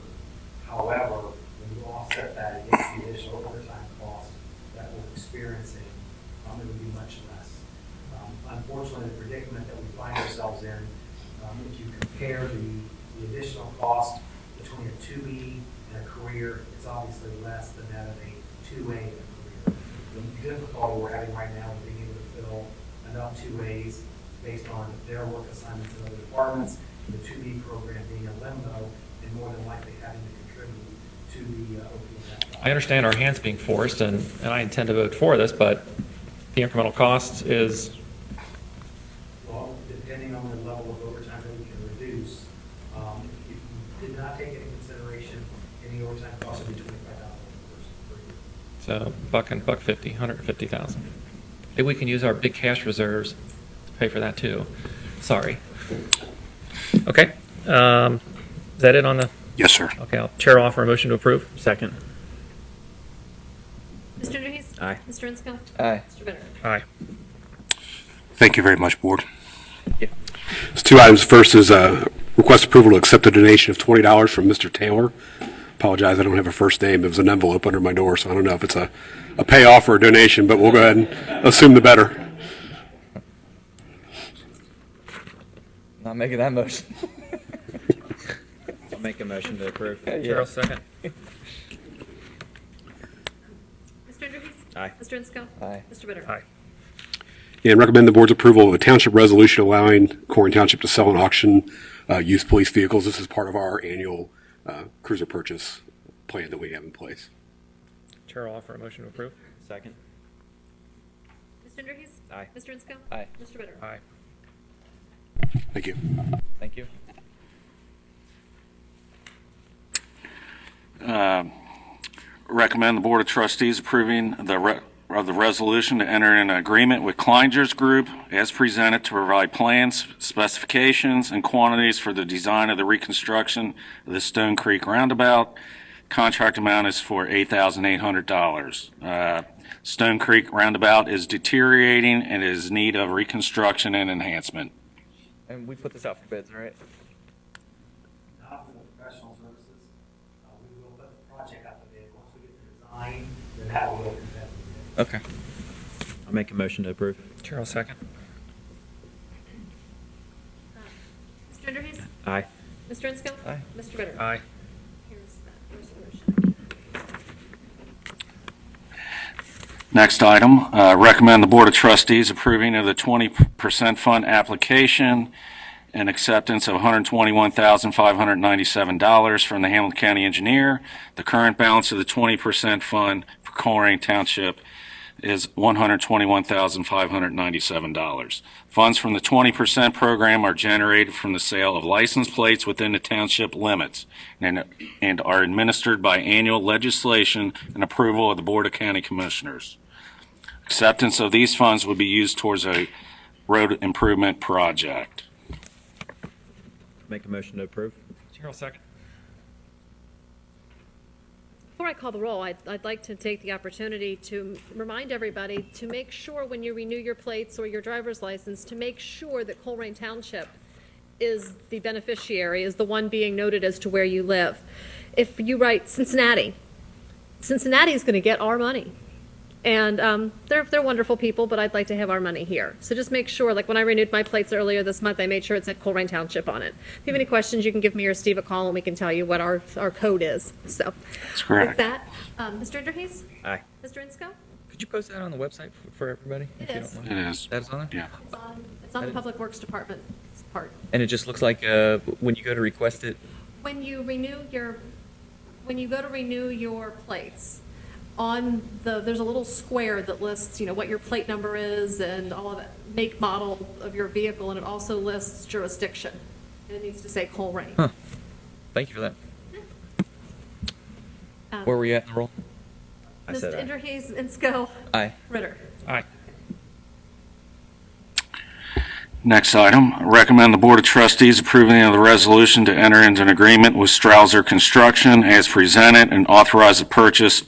However, when you offset that against the additional overtime costs that we're experiencing, it would be much less. Unfortunately, the predicament that we find ourselves in, if you compare the additional cost between a 2E and a career, it's obviously less than that of a 2A and a career. The difficulty we're having right now is being able to fill enough 2As based on their work assignments in other departments, the 2B program being a limbo and more than likely having to contribute to the OPMS. I understand our hands being forced, and I intend to vote for this, but the incremental cost is... Well, depending on the level of overtime that we can reduce, if you did not take into consideration any overtime costs, would be $25,000 per year. So $150, $150,000. Maybe we can use our big cash reserves to pay for that too. Sorry. Okay. Is that it on the? Yes, sir. Okay. I'll chair offer a motion to approve. Second. Mr. Anderson? Aye. Mr. Enskel? Aye. Mr. Bitter? Aye. Thank you very much, board. There's 2 items. First is request approval to accept a donation of $20 from Mr. Taylor. Apologize, I don't have a first name. There was an envelope under my door, so I don't know if it's a payoff or a donation, but we'll go ahead and assume the better. Not making that motion. I'll make a motion to approve. Chair, second. Mr. Anderson? Aye. Mr. Enskel? Aye. Mr. Bitter? Aye. And recommend the board's approval of a township resolution allowing Colerain Township to sell and auction used police vehicles. This is part of our annual cruiser purchase plan that we have in place. Chair will offer a motion to approve. Second. Mr. Anderson? Aye. Mr. Enskel? Aye. Mr. Bitter? Aye. Thank you. Thank you. Recommend the Board of Trustees approving the resolution to enter an agreement with Kleinger's Group as presented to provide plans, specifications, and quantities for the design of the reconstruction of the Stone Creek Roundabout. Contract amount is for $8,800. Stone Creek Roundabout is deteriorating and is in need of reconstruction and enhancement. And we put this out for bids, right? Not for the professional services. We will put the project out to bid. Once we get the design, then that will go competitive. Okay. I'll make a motion to approve. Chair will second. Mr. Anderson? Aye. Mr. Enskel? Aye. Mr. Bitter? Aye. Here's that resolution. Next item, recommend the Board of Trustees approving of the 20% fund application and acceptance of $121,597 from the Hamilton County Engineer. The current balance of the 20% fund for Colerain Township is $121,597. Funds from the 20% program are generated from the sale of license plates within the township limits and are administered by annual legislation and approval of the Board of County Commissioners. Acceptance of these funds would be used towards a road improvement project. Make a motion to approve. Cheryl, second. Before I call the roll, I'd like to take the opportunity to remind everybody to make sure when you renew your plates or your driver's license, to make sure that Colerain Township is the beneficiary, is the one being noted as to where you live. If you write Cincinnati, Cincinnati is going to get our money. And they're wonderful people, but I'd like to have our money here. So just make sure, like when I renewed my plates earlier this month, I made sure it said Colerain Township on it. If you have any questions, you can give me or Steve a call, and we can tell you what our code is. So That's correct. with that, Mr. Underhees? Aye. Mr. Insco? Could you post that on the website for everybody? It if you is. don't mind? It is. That's on there? Yeah. It's on the Public Works Department part. And it just looks like when you go to request it, When you go to renew your plates, there's a little square that lists, what your plate number is and all of that, make, model of your vehicle, and it also lists jurisdiction. And it needs to say Colerain. Huh. Thank you for that. Where were you at in the roll? I said Mr. aye. Underhees, Insco. Aye. Ritter. Aye. Next item, recommend the Board of Trustees approving of the resolution to enter into an agreement with Strauser Construction as presented and authorize the purchase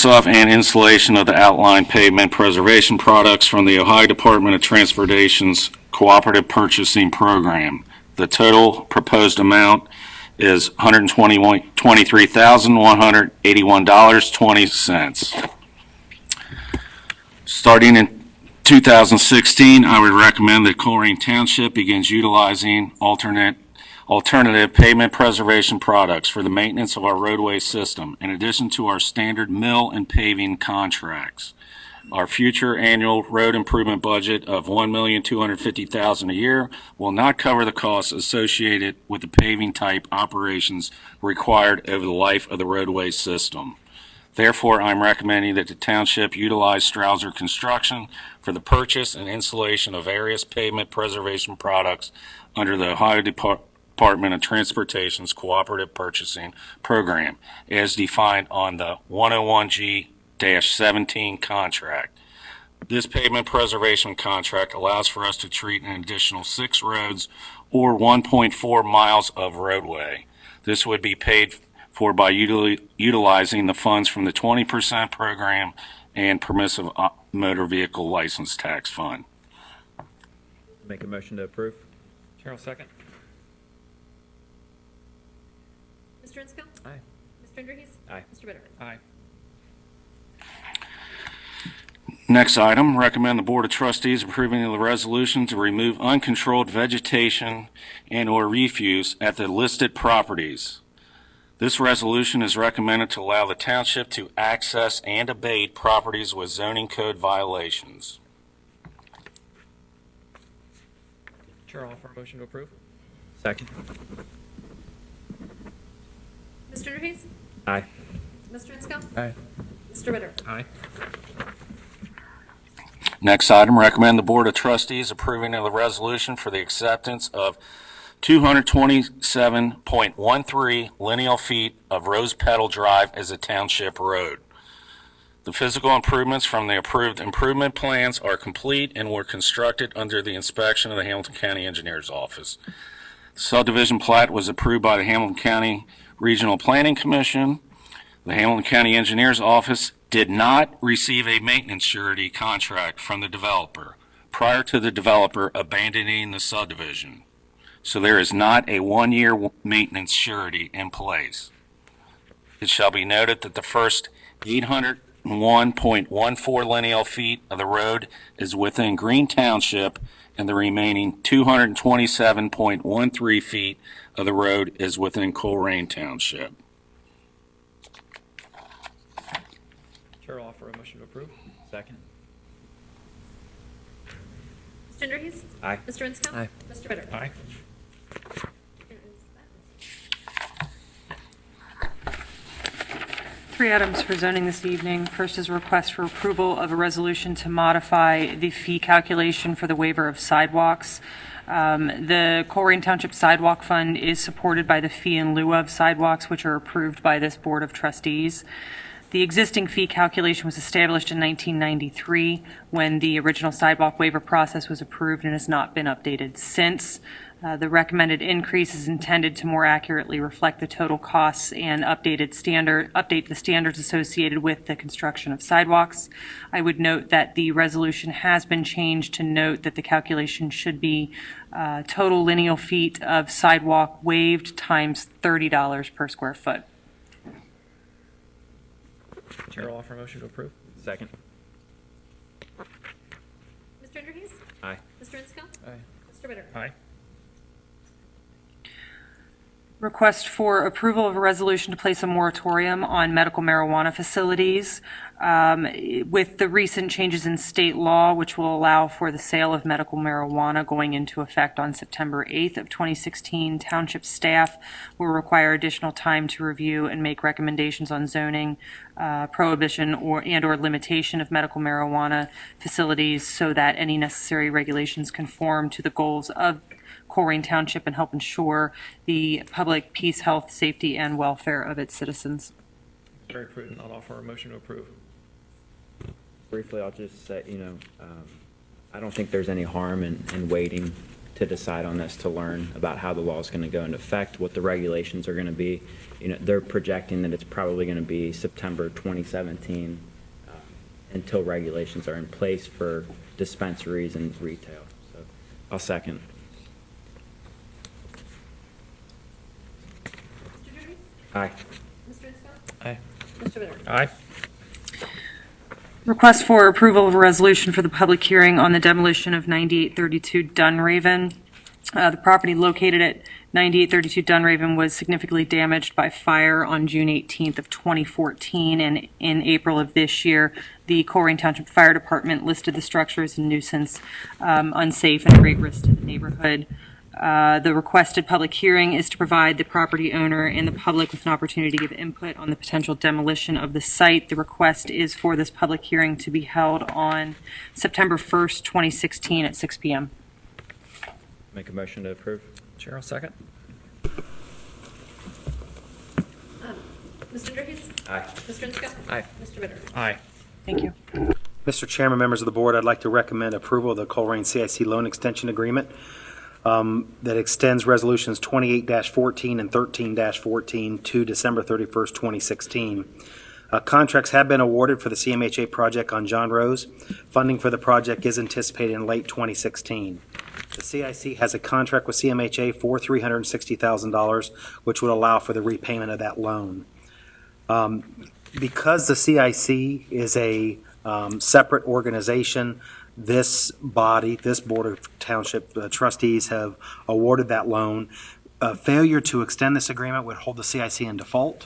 of and installation of the outlined pavement preservation products from the Ohio Department of Transportation's Cooperative Purchasing Program. The total proposed amount is $123,181.20. Starting in 2016, I would recommend that Colerain Township begins utilizing alternative pavement preservation products for the maintenance of our roadway system, in addition to our standard mill and paving contracts. Our future annual road improvement budget of $1,250,000 a year will not cover the costs associated with the paving type operations required over the life of the roadway system. Therefore, I'm recommending that the township utilize Strauser Construction for the purchase and installation of various pavement preservation products under the Ohio Department of Transportation's Cooperative Purchasing Program, as defined on the 101G-17 contract. This pavement preservation contract allows for us to treat an additional 6 roads or 1.4 miles of roadway. This would be paid for by utilizing the funds from the 20% program and permissive motor vehicle license tax fund. Make a motion to approve. Cheryl, second. Mr. Insco? Aye. Mr. Underhees? Aye. Mr. Ritter? Aye. Next item, recommend the Board of Trustees approving of the resolution to remove uncontrolled vegetation and/or refuse at the listed properties. This resolution is recommended to allow the township to access and abate properties with zoning code violations. Chair, I'll offer a motion to approve. Second. Mr. Underhees? Aye. Mr. Insco? Aye. Mr. Ritter? Aye. Next item, recommend the Board of Trustees approving of the resolution for the acceptance of 227.13 lineal feet of Rose Petal Drive as a township road. The physical improvements from the approved improvement plans are complete and were constructed under the inspection of the Hamilton County Engineers Office. The subdivision plat was approved by the Hamilton County Regional Planning Commission. The Hamilton County Engineers Office did not receive a maintenance surety contract from the developer prior to the developer abandoning the subdivision. So there is not a 1-year maintenance surety in place. It shall be noted that the first 801.14 lineal feet of the road is within Green Township, and the remaining 227.13 feet of the road is within Colerain Township. Chair, I'll offer offer a motion to approve. Second. Mr. Voorhees? Aye. Mr. Inscoe? Aye. Mr. Ritter? Aye. Three items for zoning this evening. First is a request for approval of a resolution to modify the fee calculation for the waiver of sidewalks. The Colerain Township Sidewalk Fund is supported by the fee in lieu of sidewalks, which are approved by this Board of Trustees. The existing fee calculation was established in 1993 when the original sidewalk waiver process was approved and has not been updated since. The recommended increase is intended to more accurately reflect the total costs and update the standards associated with the construction of sidewalks. I would note that the resolution has been changed to note that the calculation should be total lineal feet of sidewalk waived times $30 per square foot. Chair will offer a motion to approve. Second. Mr. Voorhees? Aye. Mr. Inscoe? Aye. Mr. Ritter? Aye. Request for approval of a resolution to place a moratorium on medical marijuana facilities. With the recent changes in state law, which will allow for the sale of medical marijuana going into effect on September 8th of 2016, Township staff will require additional time to review and make recommendations on zoning, prohibition or limitation of medical marijuana facilities so that any necessary regulations conform to the goals of Colerain Township and help ensure the public peace, health, safety, and welfare of its citizens. Very prudent. I'll offer a motion to approve. Briefly, I'll just say, I don't think there's any harm in waiting to decide on this, to learn about how the law is going to go into effect, what the regulations are going to be. They're projecting that it's probably going to be September 2017 until regulations are in place for dispensaries and retail. So I'll second. Mr. Voorhees? Aye. Mr. Inscoe? Aye. Mr. Ritter? Aye. Request for approval of a resolution for the public hearing on the demolition of 9832 Dunraven. The property located at 9832 Dunraven was significantly damaged by fire on June 18th of 2014, and in April of this year, the Colerain Township Fire Department listed the structure as a nuisance, unsafe, and a great risk to the neighborhood. The requested public hearing is to provide the property owner and the public with an opportunity to give input on the potential demolition of the site. The request is for this public hearing to be held on September 1st, 2016 at 6 p.m. Make a motion to approve. Chair will second. Mr. Voorhees? Aye. Mr. Inscoe? Aye. Mr. Ritter? Aye. Thank you. Mr. Chairman, members of the board, I'd like to recommend approval of the Colerain CIC loan extension agreement that extends resolutions 28-14 and 13-14 to December 31st, 2016. Contracts have been awarded for the CMHA project on John Rose. Funding for the project is anticipated in late 2016. The CIC has a contract with CMHA for $360,000, which would allow for the repayment of that loan. Because the CIC is a separate organization, this body, this Board of Township Trustees have awarded that loan. Failure to extend this agreement would hold the CIC in default,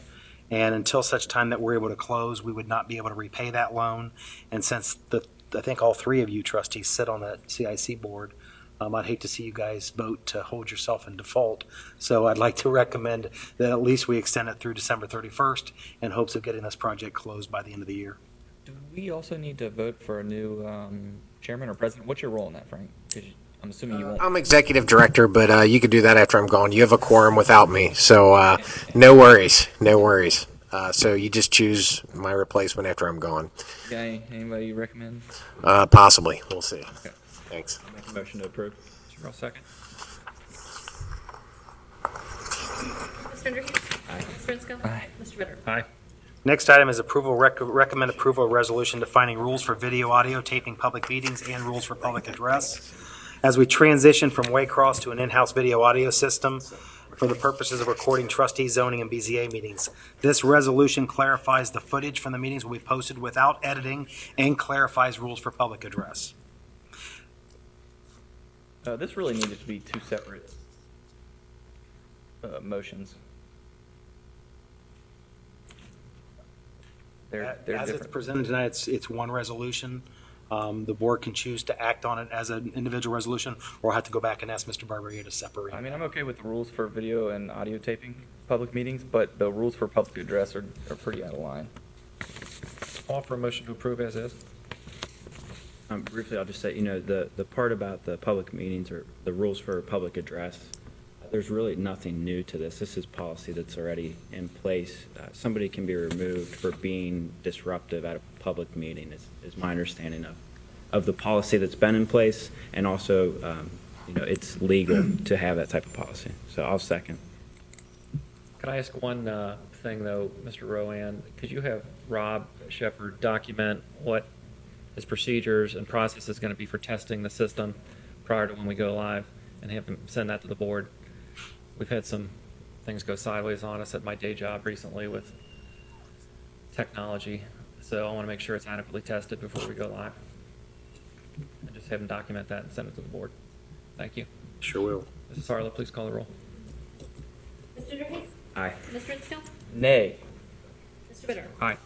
and until such time that we're able to close, we would not be able to repay that loan. And since I think all three of you trustees sit on that CIC board, I'd hate to see you guys vote to hold yourself in default. So I'd like to recommend that at least we extend it through December 31st in hopes of getting this project closed by the end of the year. Do we also need to vote for a new chairman or president? What's your role in that, Frank? 'Cause I'm assuming you won't. I'm executive director, but you could do that after I'm gone. You have a quorum without me, so no worries, no worries. So you just choose my replacement after I'm gone. Anybody you recommend? Possibly. We'll see. Okay. Thanks. I'll make a motion to approve. Chair will second. Mr. Voorhees? Aye. Mr. Inscoe? Aye. Mr. Ritter? Aye. Next item is recommend approval of resolution defining rules for video, audio, taping public meetings, and rules for public address. As we transition from Waycross to an in-house video audio system for the purposes of recording trustee, zoning, and BZA meetings, this resolution clarifies the footage from the meetings will be posted without editing and clarifies rules for public address. This really needed to be two separate motions. They're As different. it's presented tonight, it's one resolution. The board can choose to act on it as an individual resolution, or have to go back and ask Mr. Barbier to separate. I mean, I'm okay with the rules for video and audio taping public meetings, but the rules for public address are pretty out of line. Offer a motion to approve as is. Briefly, I'll just say, the part about the public meetings or the rules for public address, there's really nothing new to this. This is policy that's already in place. Somebody can be removed for being disruptive at a public meeting, is my understanding of the policy that's been in place, and also, it's legal to have that type of policy. So I'll second. Can I ask one thing, though, Mr. Rowan? Could you have Rob Shepard document what his procedures and process is going to be for testing the system prior to when we go live, and have him send that to the board? We've had some things go sideways on us at my day job recently with technology, so I want to make sure it's adequately tested before we go live. And just have him document that and send it to the board. Thank you. Sure will. Mrs. Sarla, please call the roll. Mr. Derhis? Aye. Mr. Inskel? Nay. Mr. Bitter? Aye.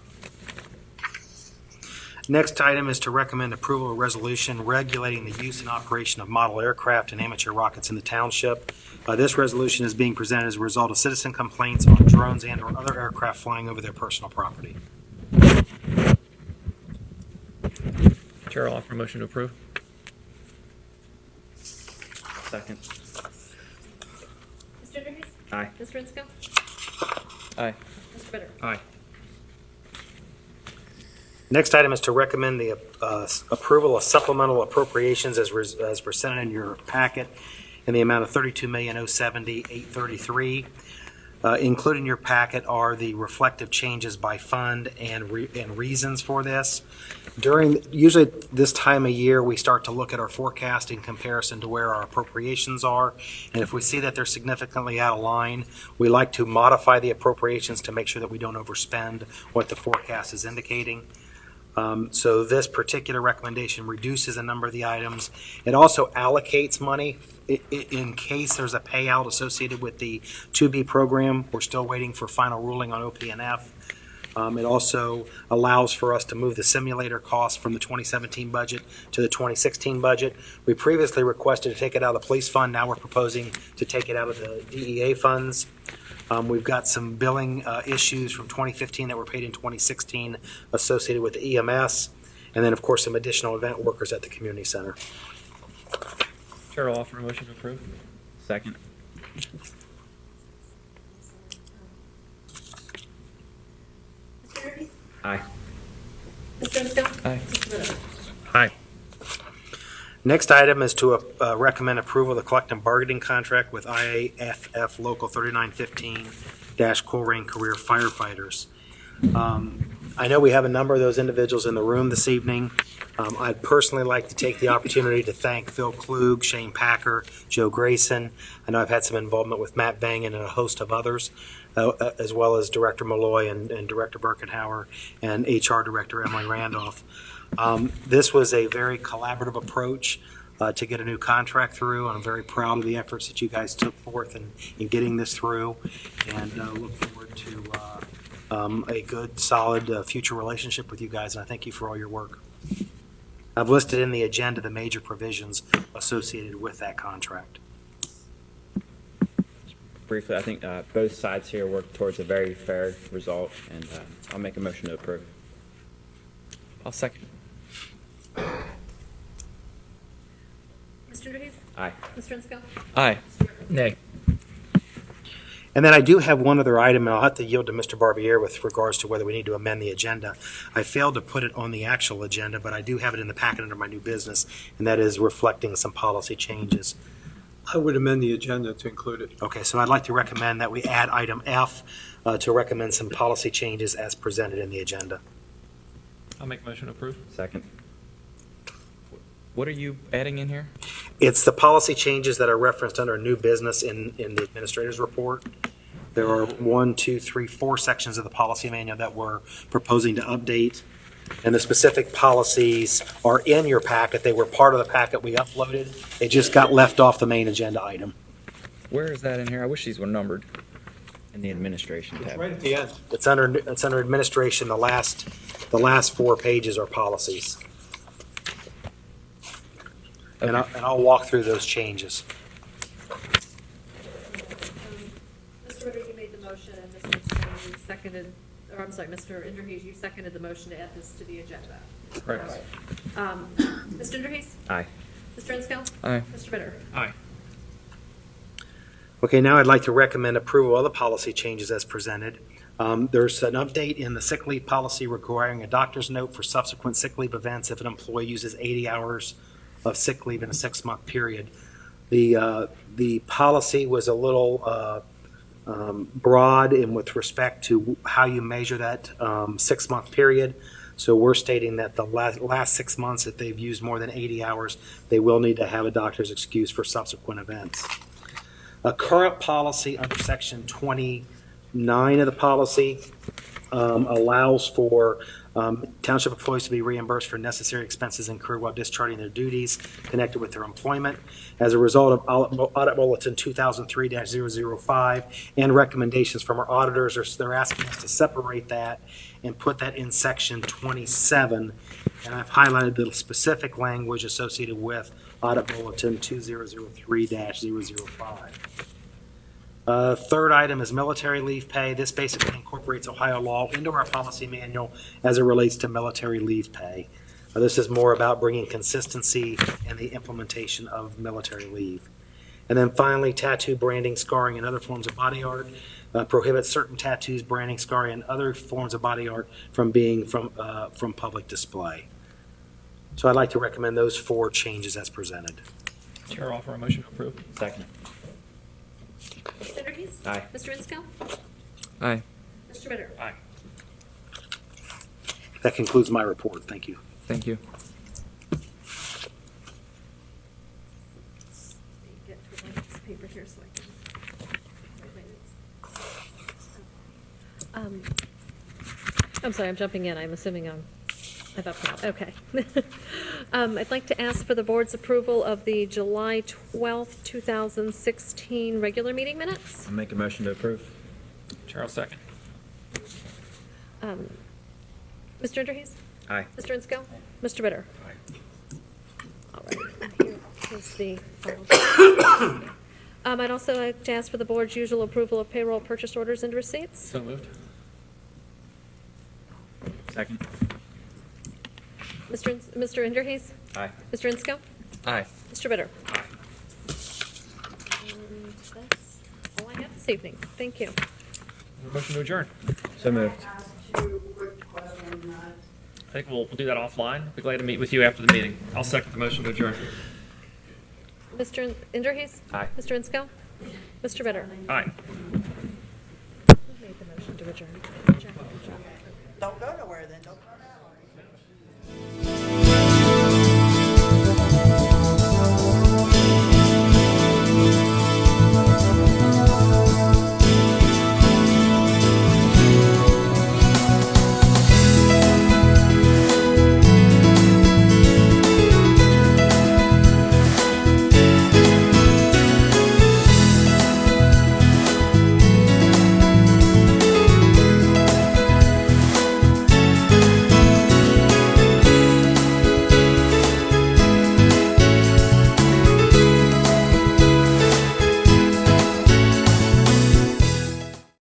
Next item is to recommend approval of resolution regulating the use and operation of model aircraft and amateur rockets in the township. This resolution is being presented as a result of citizen complaints on drones and or other aircraft flying over their personal property. Chair will offer a motion to approve. Second. Mr. Derhis? Aye. Mr. Inskel? Aye. Mr. Bitter? Aye. Next item is to recommend the approval of supplemental appropriations as presented in your packet in the amount of $32,070,833. Included in your packet are the reflective changes by fund and reasons for this. Usually this time of year, we start to look at our forecast in comparison to where our appropriations are. And if we see that they're significantly out of line, we like to modify the appropriations to make sure that we don't overspend what the forecast is indicating. So this particular recommendation reduces a number of the items. It also allocates money in case there's a payout associated with the 2B program. We're still waiting for final ruling on OP&F. It also allows for us to move the simulator costs from the 2017 budget to the 2016 budget. We previously requested to take it out of the police fund. Now we're proposing to take it out of the DEA funds. We've got some billing issues from 2015 that were paid in 2016 associated with the EMS, and then, of course, some additional event workers at the community center. Chair will offer a motion to approve. Second. Mr. Derhis? Aye. Mr. Inskel? Aye. Mr. Bitter? Aye. Next item is to recommend approval of the collective bargaining contract with IAFF Local 3915-Colerain Career Firefighters. I know we have a number of those individuals in the room this evening. I'd personally like to take the opportunity to thank Phil Klug, Shane Packer, Joe Grayson. I know I've had some involvement with Matt Bang and a host of others, as well as Director Malloy and Director Birkenhauer and HR Director Emily Randolph. This was a very collaborative approach to get a new contract through, and I'm very proud of the efforts that you guys took forth in getting this through, and look forward to a good, solid future relationship with you guys, and I thank you for all your work. I've listed in the agenda the major provisions associated with that contract. Briefly, I think both sides here work towards a very fair result, and I'll make a motion to approve. I'll second. Mr. Derhis? Aye. Mr. Inskel? Aye. Nay. And then I do have one other item, and I'll have to yield to Mr. Barbier with regards to whether we need to amend the agenda. I failed to put it on the actual agenda, but I do have it in the packet under my new business, and that is reflecting some policy changes. I would amend the agenda to include it. Okay, so I'd like to recommend that we add item F to recommend some policy changes as presented in the agenda. I'll make a motion to approve. Second. What are you adding in here? It's the policy changes that are referenced under new business in the administrator's report. There are 4 sections of the policy manual that we're proposing to update. And the specific policies are in your packet. They were part of the packet we uploaded. They just got left off the main agenda item. Where is that in here? I wish these were numbered. In the administration tab. Right at the end. It's under administration. The last 4 pages are policies. And I'll walk through those changes. Mr. Ritter, you made the motion, and Mr. Stanley seconded, or I'm sorry, Mr. Inderhees, you seconded the motion to add this to the agenda. Correct. Mr. Inderhees? Aye. Mr. Enskel? Aye. Mr. Ritter? Aye. Okay, now I'd like to recommend approval of the policy changes as presented. There's an update in the sick leave policy requiring a doctor's note for subsequent sick leave events if an employee uses 80 hours of sick leave in a 6-month period. The policy was a little broad in with respect to how you measure that 6-month period. So we're stating that the last 6 months, if they've used more than 80 hours, they will need to have a doctor's excuse for subsequent events. A current policy under section 29 of the policy allows for township employees to be reimbursed for necessary expenses incurred while discharging their duties connected with their employment. As a result of Audit Bulletin 2003-005 and recommendations from our auditors, they're asking us to separate that and put that in section 27. And I've highlighted the specific language associated with Audit Bulletin 2003-005. Third item is military leave pay. This basically incorporates Ohio law into our policy manual as it relates to military leave pay. This is more about bringing consistency in the implementation of military leave. And then finally, tattoo, branding, scarring, and other forms of body art prohibits certain tattoos, branding, scarring, and other forms of body art from being from public display. So I'd like to recommend those 4 changes as presented. Chair, offer a motion to approve. Second. Mr. Inderhees? Aye. Mr. Enskel? Aye. Mr. Ritter? Aye. That concludes my report. Thank you. Thank you. Get to one piece of paper here so I can write my notes. I'm sorry, I'm jumping in. I'm assuming I've up now. Okay. I'd like to ask for the board's approval of the July 12th, 2016 regular meeting minutes. I'll make a motion to approve. Chair will second. Mr. Inderhees? Aye. Mr. Enskel? Mr. Ritter? Aye. All right. Here's the final. I'd also like to ask for the board's usual approval of payroll, purchase orders, and receipts. So moved. Second. Mr. Inderhees? Aye. Mr. Enskel? Aye. Mr. Ritter? Aye. And that's all I have this evening. Thank you. Motion to adjourn. So moved. I think we'll do that offline. Be glad to meet with you after the meeting. I'll second the motion to adjourn. Mr. Inderhees? Aye. Mr. Enskel? Mr. Ritter? Aye. Who made the motion to adjourn? Don't go nowhere then. Don't go nowhere.